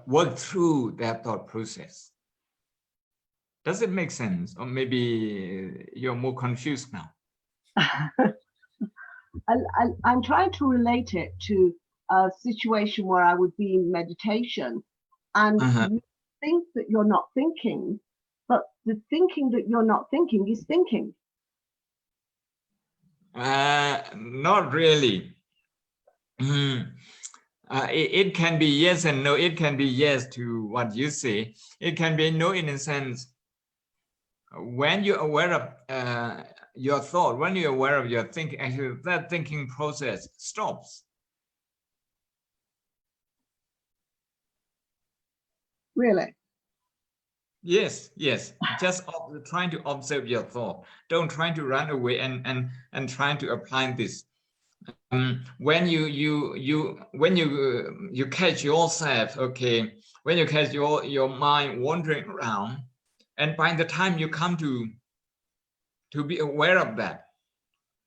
worked through their thought process. Does it make sense? Or maybe you're more confused now? I'm trying to relate it to a situation where I would be in meditation and you think that you're not thinking, but the thinking that you're not thinking is thinking. Not really. It can be yes and no. It can be yes to what you say. It can be no in a sense. When you're aware of your thought, when you're aware of your thinking, actually that thinking process stops. Really? Yes. Just trying to observe your thought. Don't try to run away and trying to apply this. When you catch yourself, okay, when you catch your mind wandering around, and by the time you come to be aware of that,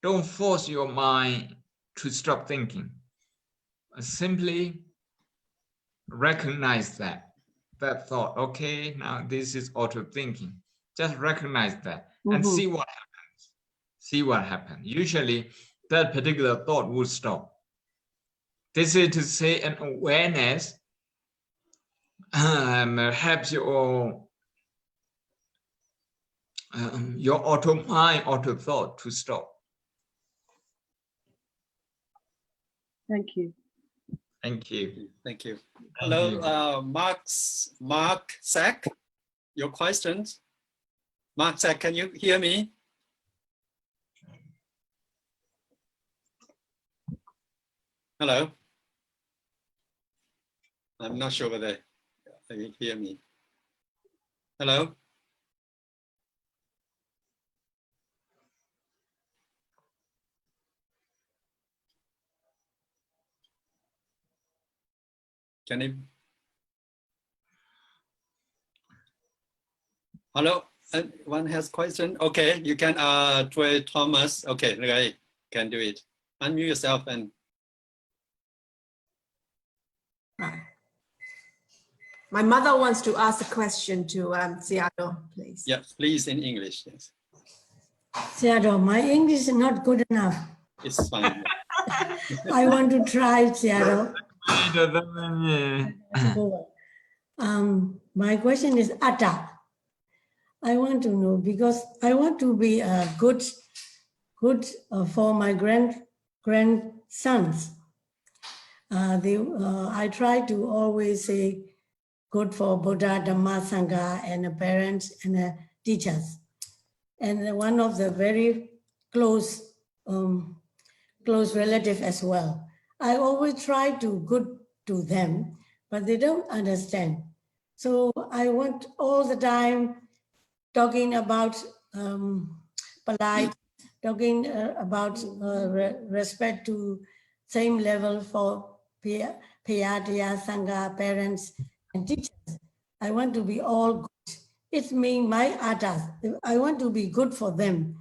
don't force your mind to stop thinking. Simply recognize that thought. Okay, now this is auto thinking. Just recognize that and see what happens. See what happens. Usually that particular thought will stop. This is to say an awareness helps your auto thought to stop. Thank you. Thank you. Thank you. Hello, Mark Sack, your questions. Mark Sack, can you hear me? Hello. I'm not sure whether you hear me. Hello. Can it? Hello, one has question. Okay, you can try Thomas. Okay, right, can do it. Unmute yourself and. My mother wants to ask a question to Sayadaw, please. Yeah, please in English. Yes, Sayadaw, my English is not good enough. it's fine. I want to try, Sayadaw. My question is Atta. I want to know because I want to be good for my grandsons. I try to always say good for Buddha, Dhamma, Sangha, and the parents and the teachers. And one of the very close relative as well. I always try to good to them, but they don't understand. So I want all the time talking about polite, talking about respect to same level for Piyatiya, Sangha, parents, and teachers. I want to be all good. It means my atas. I want to be good for them.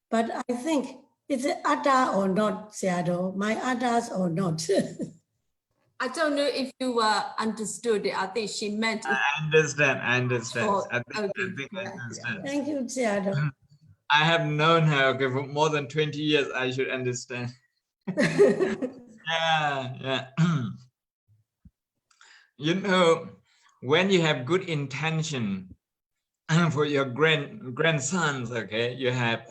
But I think it's an atta or not, Sayadaw, my atas or not. I don't know if you understood it. I think she meant. I understand. I understand. Oh, I think okay. I understand. Thank you, Sayadaw. I have known her for more than 20 years. I should understand. Yeah. You know, when you have good intention for your grandsons, okay, you have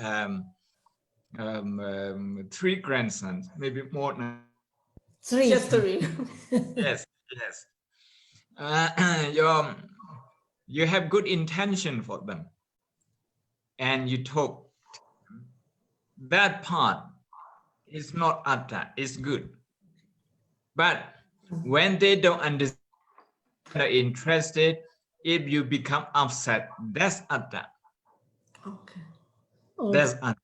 3 grandsons, maybe more than 3. Just 3. yes. You have good intention for them, and you talk. That part is not atta, it's good. But when they don't understand, are interested, if you become upset, that's atta. Okay. That's atta.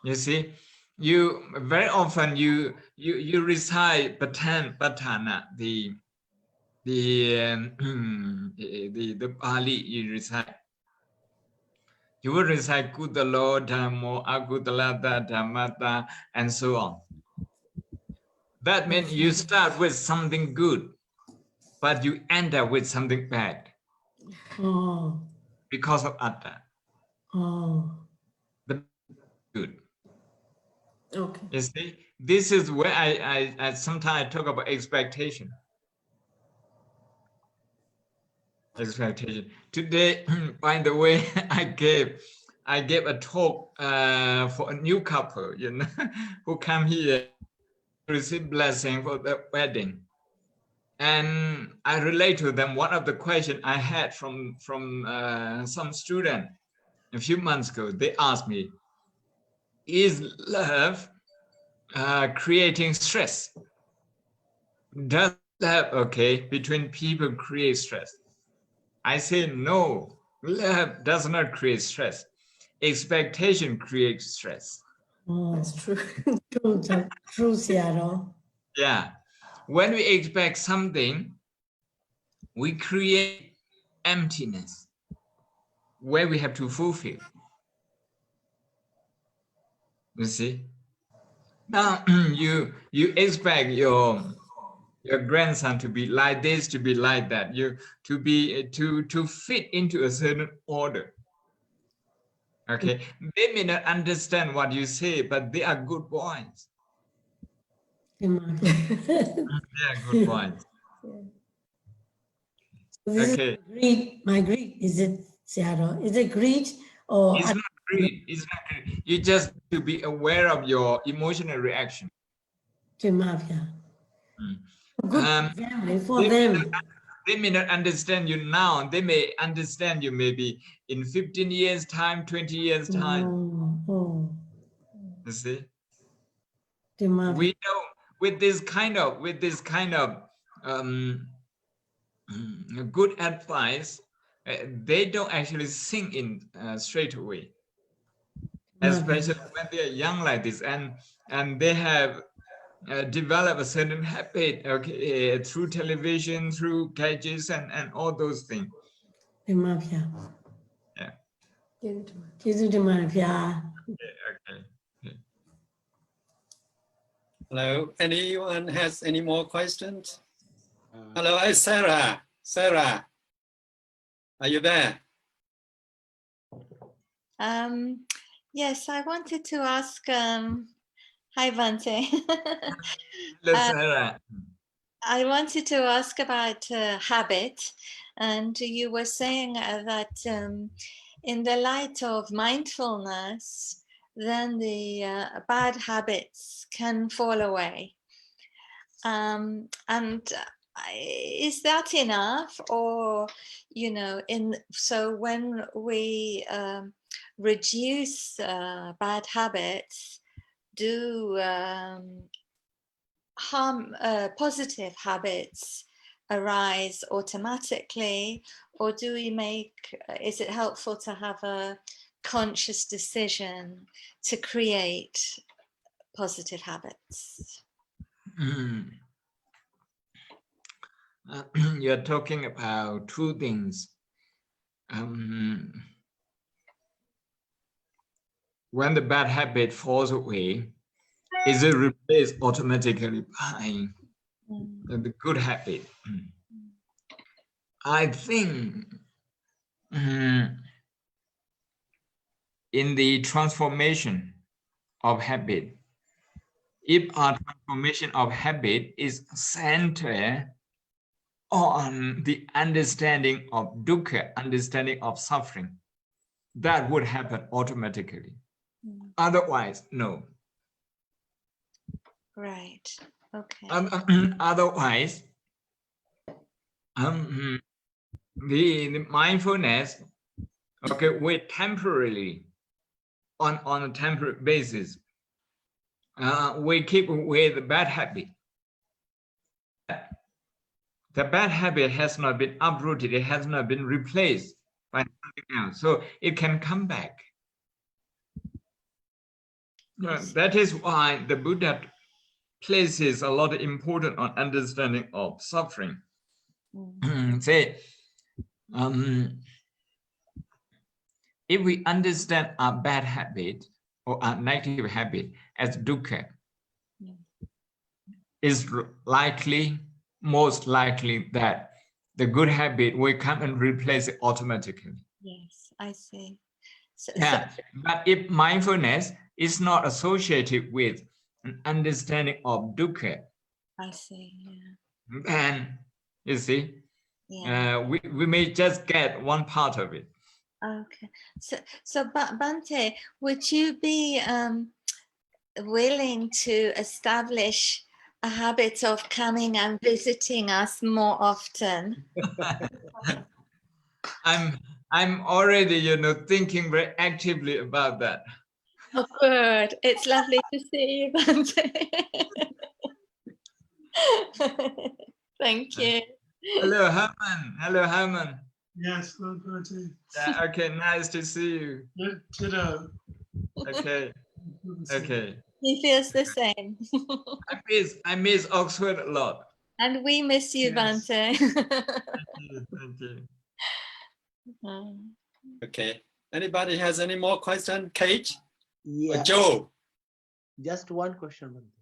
You see, you very often you recite patana, the Pali you recite. You will recite Kudalo, Dhammo, Akutalata, Dhammata, and so on. That means you start with something good, but you end up with something bad because of atta. But good. Okay. You see, this is where I sometimes talk about expectation. Expectation. Today, by the way, I gave a talk for a new couple, you know, who come here to receive blessing for the wedding, and I relate to them one of the questions I had from some student a few months ago. They asked me, "Is love creating stress? Does love, between people create stress?" I say, no, love does not create stress. Expectation creates stress. That's true. True, Sayadaw. Yeah. When we expect something, we create emptiness where we have to fulfill. You see? Now you expect your grandson to be like this, to be like that, to fit into a certain order. Okay, they may not understand what you say, but they are good boys. They are good boys. Okay. My greed, is it, Sayadaw? Is it greed or? It's not greed. It's not greed. You just to be aware of your emotional reaction. Good family for them. They may not understand you now. They may understand you maybe in 15 years time, 20 years time. You see, we know with this kind of good advice, they don't actually sink in straight away, especially when they are young like this, and they have develop a certain habit, okay, through television, through gadgets, and all those things. Yeah. Okay. Hello, anyone has any more questions? Hello, hey, Sarah. Sarah, are you there? Yes, I wanted to ask, hi Bhante. Hello, Sarah. I wanted to ask about habit, and you were saying that in the light of mindfulness, then the bad habits can fall away. And is that enough, or so when we reduce bad habits, do positive habits arise automatically, or do we is it helpful to have a conscious decision to create positive habits? You're talking about two things. When the bad habit falls away, is it replaced automatically by the good habit? I think in the transformation of habit, if our transformation of habit is centered on the understanding of dukkha, understanding of suffering, that would happen automatically. Otherwise, no. Right. Okay. Otherwise, the mindfulness, okay, we temporarily, on a temporary basis, we keep away the bad habit. The bad habit has not been uprooted, it has not been replaced by something else, so it can come back. Yes. That is why the Buddha places a lot of importance on understanding of suffering. Say, if we understand our bad habit or our negative habit as dukkha, is likely, most likely that the good habit will come and replace it automatically. Yes, I see. But if mindfulness is not associated with an understanding of dukkha, I see. Yeah. then you see, we may just get one part of it. Okay. So Bhante, would you be willing to establish a habit of coming and visiting us more often? I'm already, thinking very actively about that. Oh, good. It's lovely to see you, Bhante. Thank you. Hello, Herman. Hello, Herman. Yes, Bhante. Okay, nice to see you. Ditto. Okay. Okay. He feels the same. I miss Oxford a lot. And we miss you, Yes. Bhante. Thank you. Okay. Anybody has any more question? Kate? Yeah. Or Joe? Just one question.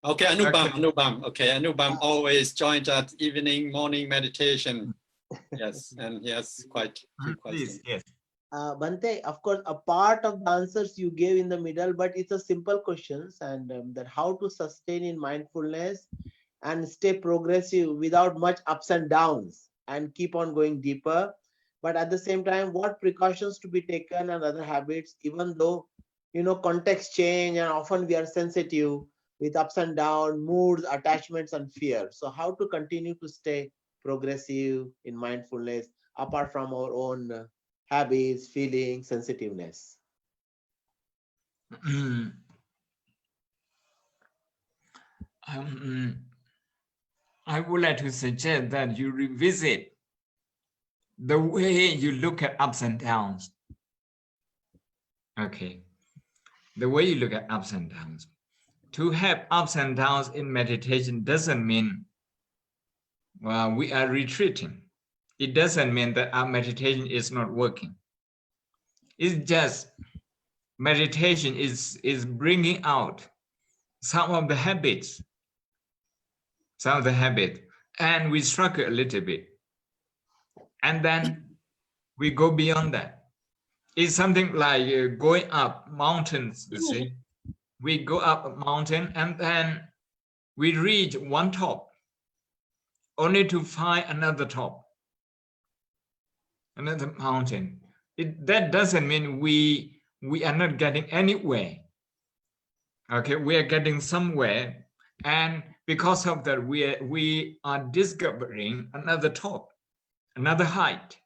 Okay, Anubam. Okay. Anubam. Okay, Anubam always joins at evening, morning meditation. Yes, and he has quite a few questions. Please, yes. Bhante, of course, a part of the answers you gave in the middle, but it's a simple questions, and that how to sustain in mindfulness and stay progressive without much ups and downs and keep on going deeper. But at the same time, what precautions to be taken and other habits, even though, context change and often we are sensitive with ups and downs, moods, attachments, and fear. So how to continue to stay progressive in mindfulness apart from our own habits, feelings, sensitiveness? I would like to suggest that you revisit the way you look at ups and downs. Okay. The way you look at ups and downs. to have ups and downs in meditation doesn't mean we are retreating. It doesn't mean that our meditation is not working. It's just meditation is bringing out some of the habits, and we struggle a little bit. And then we go beyond that. It's something like going up mountains, you see. We go up a mountain and then we reach one top, only to find another top, another mountain. That doesn't mean we are not getting anywhere. Okay, we are getting somewhere, and because of that, we are discovering another top, another height.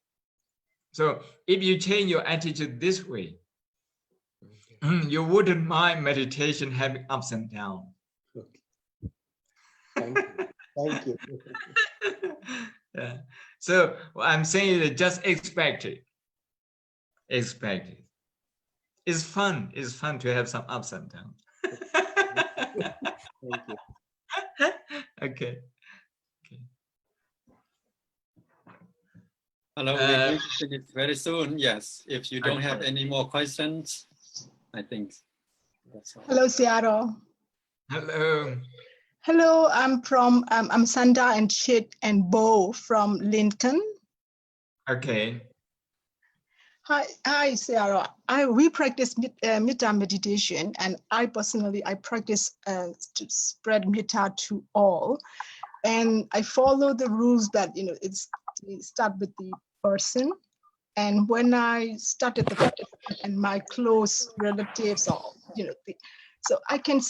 So if you change your attitude this way, you wouldn't mind meditation having ups and downs. Thank you. Thank you. Yeah. So what I'm saying is just expect it. Expect it. It's fun. It's fun to have some ups and downs. Thank you. Okay. Hello, we're going to finish very soon. Yes, if you don't have any more questions, I think that's all. Hello, Sayadaw. Hello. Hello, I'm Sanda and Chit and Bo from Lincoln. Okay. Hi, Sayadaw. We practice metta meditation, and I personally practice to spread metta to all, and I follow the rules that it's start with the person, and when I started the practice and my close relatives, or so I can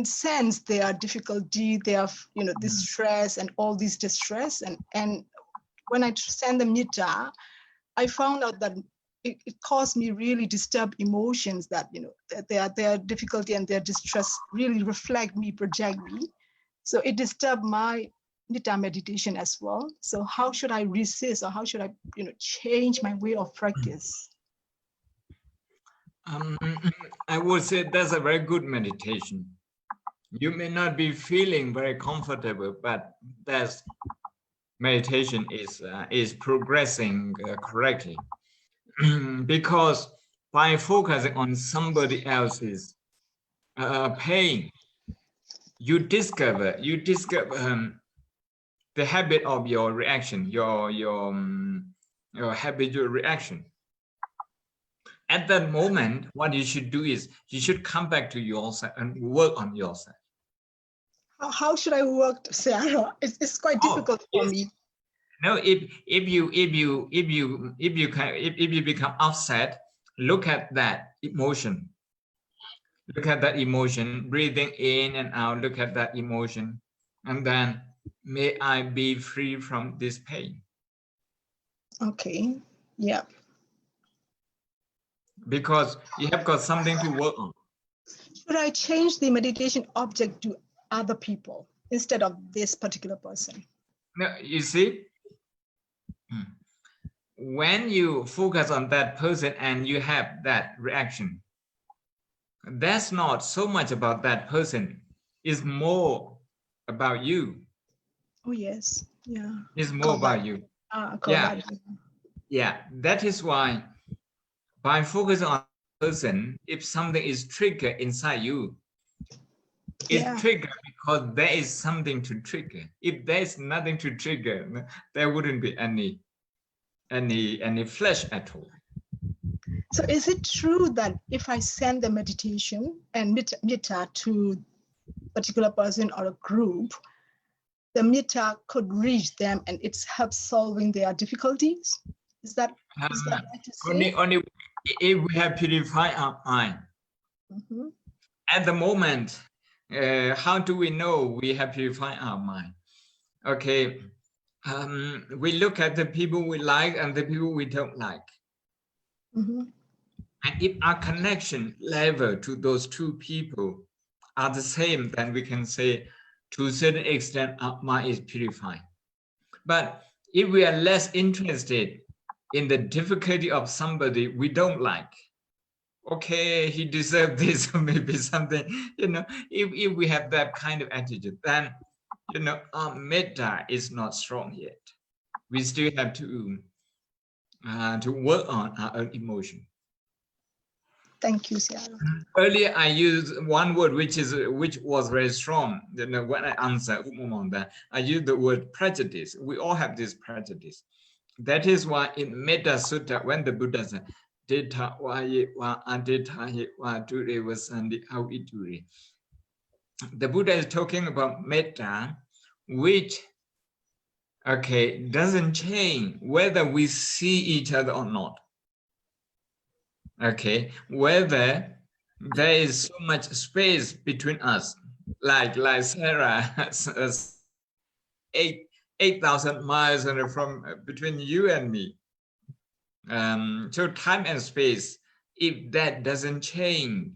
sense their difficulty, their distress, and all this distress, and when I send the metta, I found out that it caused me really disturbed emotions, that their difficulty and their distress really reflect me, project me. So it disturbed my metta meditation as well. So how should I resist, or how should I change my way of practice? I would say that's a very good meditation. You may not be feeling very comfortable, but that's meditation is progressing correctly. Because by focusing on somebody else's pain, you discover the habit of your reaction, your habitual reaction. At that moment, what you should do is you should come back to yourself and work on yourself. How should I work, Sayadaw? It's quite difficult for me. No, if you become upset, look at that emotion. Look at that emotion, breathing in and out. Look at that emotion, and then may I be free from this pain. Okay. Yeah. Because you have got something to work on. Should I change the meditation object to other people instead of this particular person? No, you see, when you focus on that person and you have that reaction, that's not so much about that person. It's more about you. Oh, yes. Yeah. It's more about you. Yeah. Yeah. That is why by focusing on a person, if something is triggered inside you, it's triggered because there is something to trigger. If there is nothing to trigger, there wouldn't be any flesh at all. So is it true that if I send the meditation and metta to a particular person or a group, the metta could reach them and it helps solving their difficulties? Is that right to say? Only if we have purified our mind. Mm-hmm. At the moment, how do we know we have purified our mind? Okay, we look at the people we like and the people we don't like. Mm-hmm. And if our connection level to those two people are the same, then we can say to a certain extent our mind is purified. But if we are less interested in the difficulty of somebody we don't like, okay, he deserved this, or maybe something, if we have that kind of attitude, then, our metta is not strong yet. We still have to work on our own emotion. Thank you, Sayadaw. Earlier, I used one word which was very strong. When I answer, I used the word prejudice. We all have this prejudice. That is why in Metta Sutta, when the Buddha said, "Deta waye wa adeta he wa dure wasandi awidure," the Buddha is talking about metta, which doesn't change whether we see each other or not. Whether there is so much space between us, like Sarah, 8,000 miles from between you and me. So time and space, if that doesn't change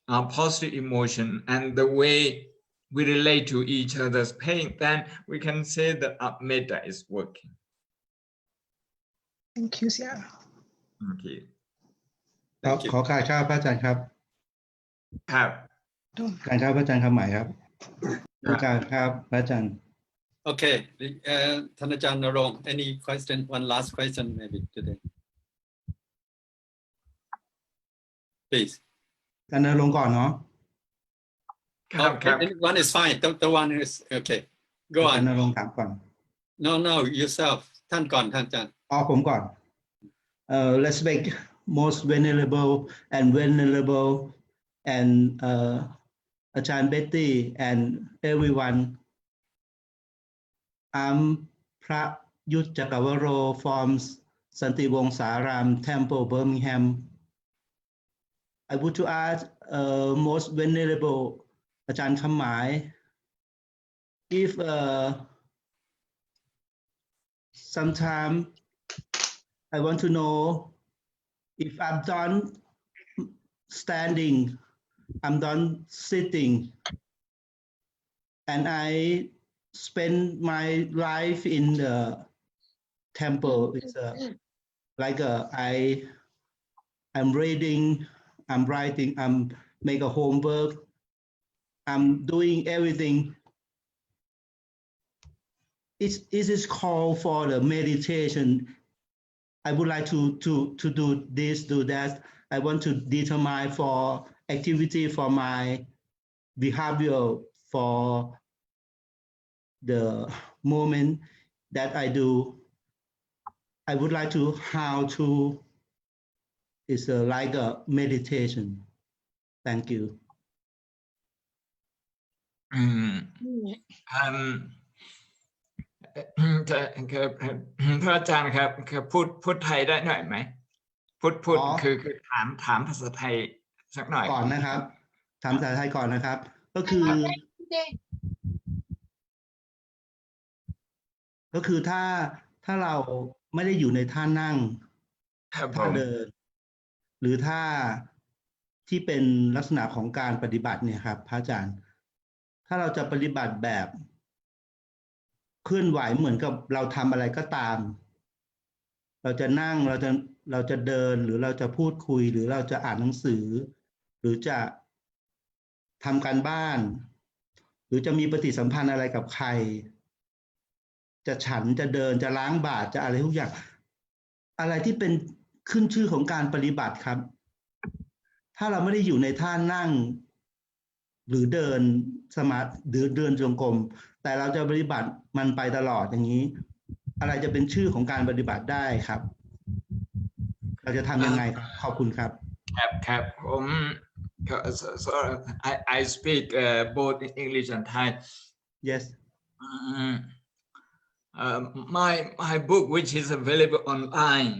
our positive emotion and the way we relate to each other's pain, then we can say that our metta is working. Thank you, Sayadaw. Okay. ขอการครับพระอาจารย์ครับ ครับ การครับพระอาจารย์ครับใหม่ครับการครับพระอาจารย์ Okay, Thanajan Narong, any question? One last question maybe today. Please. การเดินลงก่อนเนาะ One is fine. The one is okay. Go การเดินลง on. ถามก่อน No, yourself. ท่านก่อนท่านอาจารย์ ผมก่อน respect most venerable and Ajahn Betty and everyone. I'm พระยุทธจักรวโร from สันติวงศาราม Temple, Birmingham. I would to ask most venerable Ajahn Khamai if sometime I want to know if I'm done standing, I'm done sitting, and I spend my life in the temple. It's I'm reading, I'm writing, I'm make a homework, I'm doing everything. It is called for the meditation. I would like to do this, do that. I want to determine for activity for my behavior for the moment that I do. I would like to how to. It's like a meditation. Thank you. พระอาจารย์ครับพูดไทยได้หน่อยไหมพูดคือถามภาษาไทยสักหน่อยก่อนนะครับถามภาษาไทยก่อนนะครับก็คือถ้าเราไม่ได้อยู่ในท่านั่งท่าเดินหรือท่าที่เป็นลักษณะของการปฏิบัติเนี่ยครับพระอาจารย์ถ้าเราจะปฏิบัติแบบเคลื่อนไหวเหมือนกับเราทำอะไรก็ตามเราจะนั่งเราจะเดินหรือเราจะพูดคุยหรือเราจะอ่านหนังสือหรือจะทำการบ้านหรือจะมีปฏิสัมพันธ์อะไรกับใครจะฉันจะเดินจะล้างบาตรจะอะไรทุกอย่างอะไรที่เป็นขึ้นชื่อของการปฏิบัติครับถ้าเราไม่ได้อยู่ในท่านั่งหรือเดินสมาธิหรือเดินจงกรมแต่เราจะปฏิบัติมันไปตลอดอย่างนี้อะไรจะเป็นชื่อของการปฏิบัติได้ครับเราจะทำยังไงครับขอบคุณครับครับผม sorry I speak both in English and Thai yes my book which is available online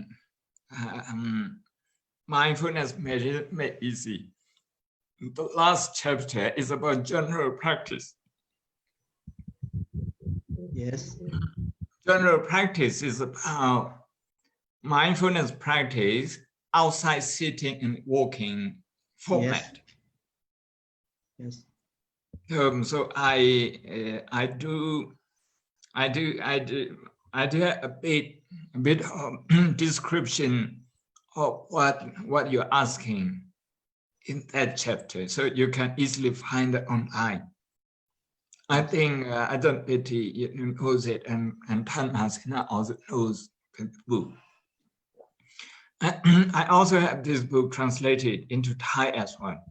mindfulness made easy. The last chapter is about general practice. Yes. General practice is about mindfulness practice outside sitting and walking format. Yes. So I do have a bit of description of what you're asking in that chapter, so you can easily find it online. I think I don't pity knows it, and Dhammasami also knows the book. I also have this book translated into Thai as well,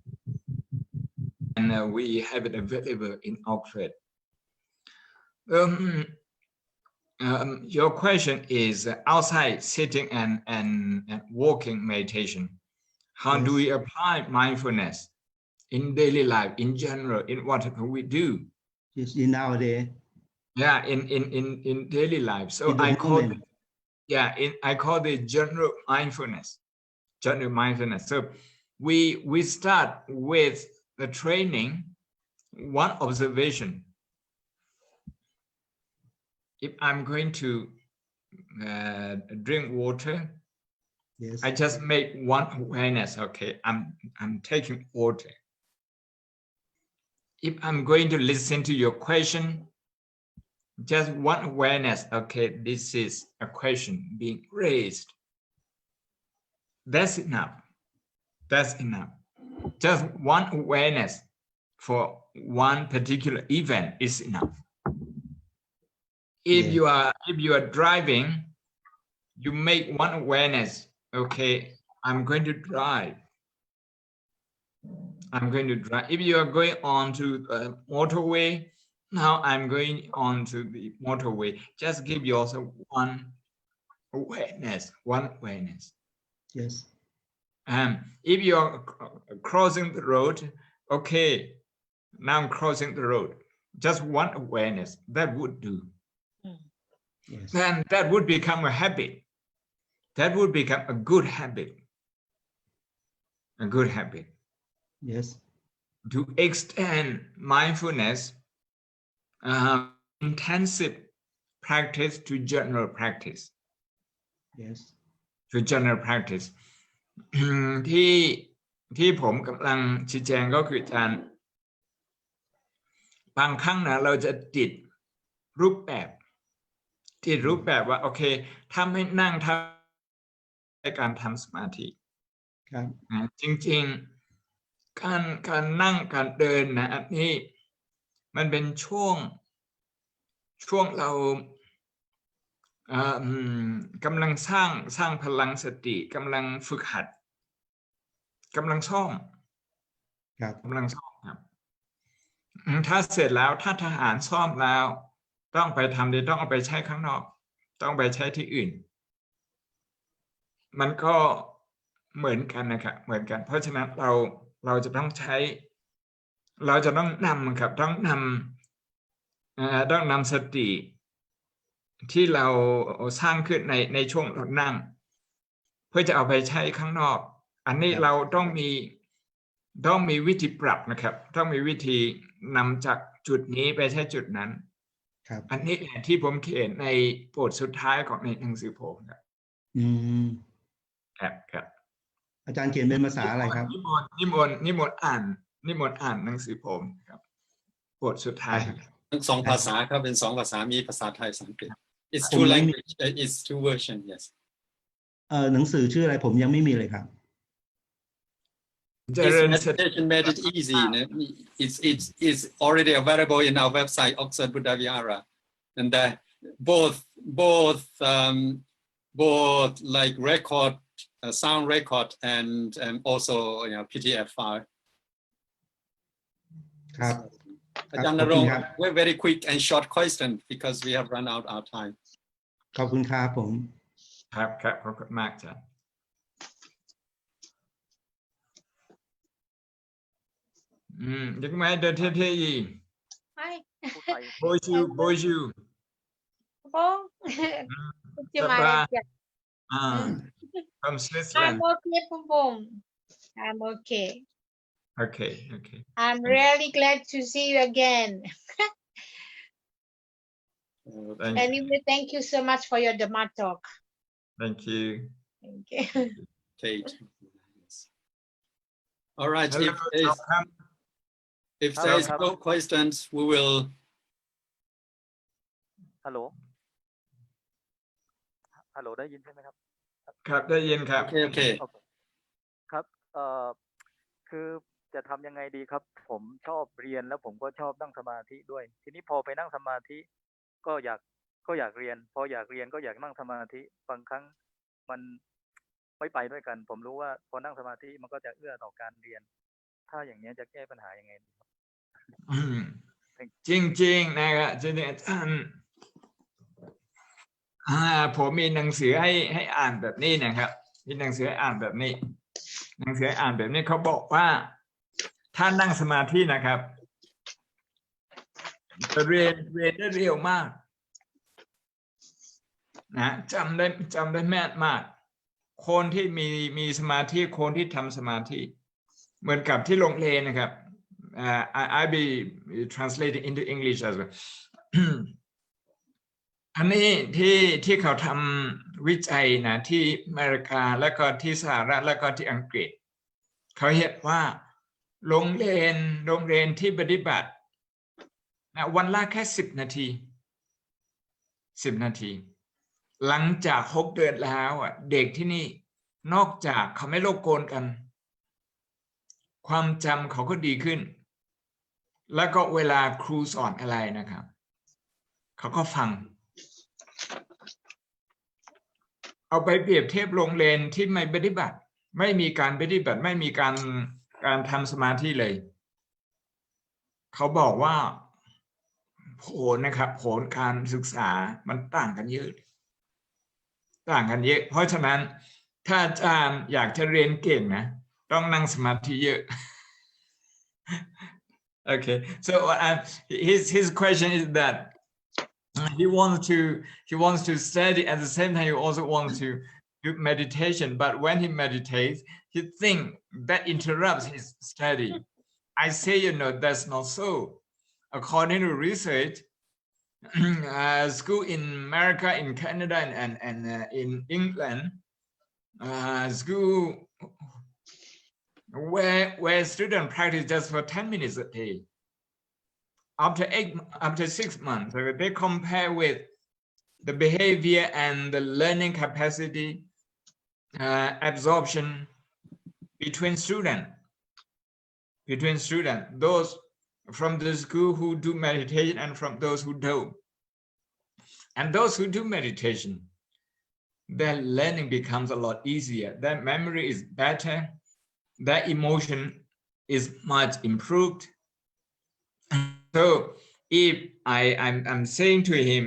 and we have it available in Oxford. Your question is outside sitting and walking meditation. How do we apply mindfulness in daily life, in general, in whatever we do? Yes, in nowadays. Yeah, in daily life. So I call it, I call it general mindfulness. General mindfulness. So we start with the training, one observation. If I'm going to drink water, I just make one awareness. Okay, I'm taking water. If I'm going to listen to your question, just one awareness. Okay, this is a question being raised. That's enough. That's enough. Just one awareness for one particular event is enough. If you are driving, you make one awareness. Okay, I'm going to drive. I'm going to drive. If you are going on to a motorway, now I'm going on to the motorway. Just give yourself one awareness. One awareness. Yes. If you are crossing the road, okay, now I'm crossing the road. Just one awareness, that would do. Yes. Then that would become a habit. That would become a good habit. A good habit. Yes. To extend mindfulness, intensive practice to general practice. Yes. To general practice. ที่ผมกำลังชี้แจงก็คือการบางครั้งนะเราจะติดรูปแบบว่าโอเคถ้าไม่นั่งทำในการทำสมาธิจริงๆการนั่งการเดินนะอันนี้มันเป็นช่วงเรากำลังสร้างพลังสติกำลังฝึกหัดกำลังซ่อมครับถ้าเสร็จแล้วถ้าทหารซ่อมแล้วต้องไปทำต้องเอาไปใช้ข้างนอกต้องไปใช้ที่อื่นมันก็เหมือนกันนะครับเหมือนกันเพราะฉะนั้นเราจะต้องนำครับต้องนำสติที่เราสร้างขึ้นในช่วงเรานั่งเพื่อจะเอาไปใช้ข้างนอกอันนี้เราต้องมีวิธีปรับนะครับต้องมีวิธีนำจากจุดนี้ไปใช้จุดนั้นอันนี้แหละที่ผมเขียนในบทสุดท้ายของในหนังสือผมครับอาจารย์เขียนเป็นภาษาอะไรครับนิมนต์อ่านหนังสือผมครับบทสุดท้ายทั้งสองภาษาครับเป็นสองภาษามีภาษาไทยภาษาอังกฤษ It's two language it's two version yes หนังสือชื่ออะไรผมยังไม่มีเลยครับ Meditation made it easy. It's already available in our website Oxford Buddha Vihara, and both like record, sound record, and also PDF file. ครับ Ajahn Narong, we're very quick and short question because we have run out our time. ขอบคุณครับผมครับขอบคุณมากจ้ะยังไม่เดินเท่ๆอีก Hi. Bonjour. Bon. From Switzerland. I'm okay, Pum. I'm okay. Okay. I'm really glad to see you again. Anyway, thank you so much for your Dhamma talk. Thank you. Thank you. Kate. All right. Hello, if there is no questions, we will. Hello. ได้ยินใช่ไหมครับ ครับได้ยินครับ Okay. ครับคือจะทำยังไงดีครับ ผมชอบเรียนแล้วผมก็ชอบนั่งสมาธิด้วย ทีนี้พอไปนั่งสมาธิก็อยากเรียน พออยากเรียนก็อยากนั่งสมาธิบางครั้งมันไม่ไปด้วยกัน ผมรู้ว่าพอนั่งสมาธิมันก็จะเอื้อต่อการเรียน ถ้าอย่างนี้จะแก้ปัญหายังไงดีครับ จริงๆนะครับจริงๆผมมีหนังสือให้อ่านแบบนี้นะครับมีหนังสืออ่านแบบนี้หนังสืออ่านแบบนี้เขาบอกว่าถ้านั่งสมาธินะครับเรียนได้เร็วมากนะจำได้แม่นมากคนที่มีสมาธิคนที่ทำสมาธิเหมือนกับที่โรงเรียนนะครับI be translating into English as well อันนี้ที่เขาทำวิจัยนะที่อเมริกาแล้วก็ที่สหรัฐแล้วก็ที่อังกฤษเขาเห็นว่าโรงเรียนที่ปฏิบัตินะวันละแค่10 นาที10 นาทีหลังจาก6 เดือนแล้วเด็กที่นี่นอกจากเขาไม่โลกโกนกันความจำเขาก็ดีขึ้นแล้วก็เวลาครูสอนอะไรนะครับเขาก็ฟังเอาไปเปรียบเทียบโรงเรียนที่ไม่ปฏิบัติไม่มีการปฏิบัติไม่มีการทำสมาธิเลยเขาบอกว่าผลนะครับผลการศึกษามันต่างกันเยอะเพราะฉะนั้นถ้าอาจารย์อยากจะเรียนเก่งนะต้องนั่งสมาธิเยอะ Okay, so his question is that he wants to study at the same time he also wants to do meditation, but when he meditates he thinks that interrupts his study. I say, that's not so. According to research, school in America, in Canada, and in England, school where students practice just for 10 minutes a day. After 6 months, they compare with the behavior and the learning capacity, absorption between students, those from the school who do meditation and from those who don't. And those who do meditation, their learning becomes a lot easier. Their memory is better. Their emotion is much improved. So if I'm saying to him,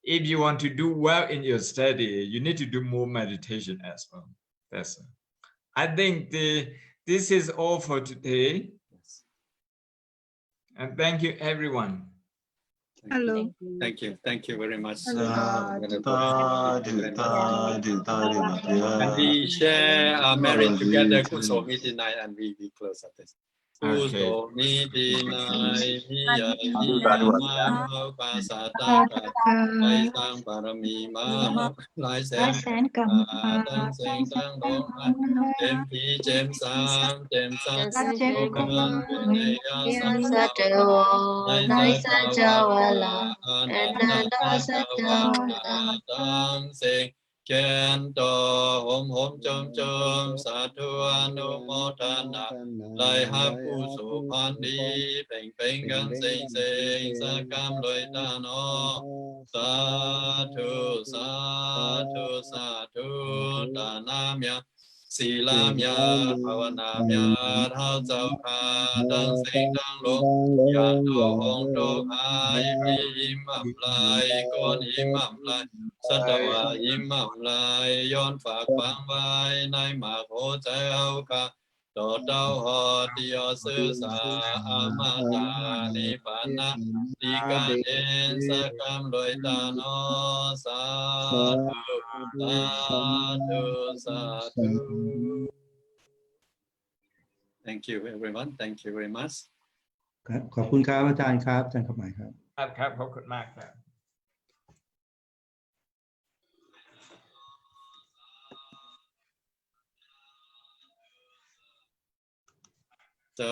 if you want to do well in your study, you need to do more meditation as well. That's all. I think this is all for today. And thank you, everyone. Hello. Thank you very much. And we share our merit together. Kuso Miti Nai, and we close at this. Kuso Miti Nai, Miya Miya Pasata, Lai Sang Parami Ma, Lai Sen Tang Seng Tang Dong, Jem Pi Jem Sang, Jem Sang Sokan, Veneya Sang, Nai Sajawa, Ananda Sajawa, Tang Seng, Ken To, Hom Chom Chom, Satu Anumotana, Lai Hapu Supandi, Peng Peng Gan Seng Seng, Sakam Loi Tano, Satu Satu Satu Tanamya, Silamya, Bhavanamya, Thao Chao Kha, Đăng Sinh Đăng Lục, Yan Do Hong Do Hai, Im Mầm Lai, Con Im Mầm Lai, Sát Đà Im Mầm Lai, Yon Phạc Vang Vai, Nay Mạc Hô Chao Kha, Đột Đau Họ Tiyo Sư Sa, Amata Ni Phạn Na, Đi Ca Đen Sa Cam Loi Ta No, Sa Thu, Sa Thu. Thank you, everyone. Thank you very much. ขอบคุณครับอาจารย์ครับอาจารย์ขอบคุณครับครับขอบคุณมากครับ So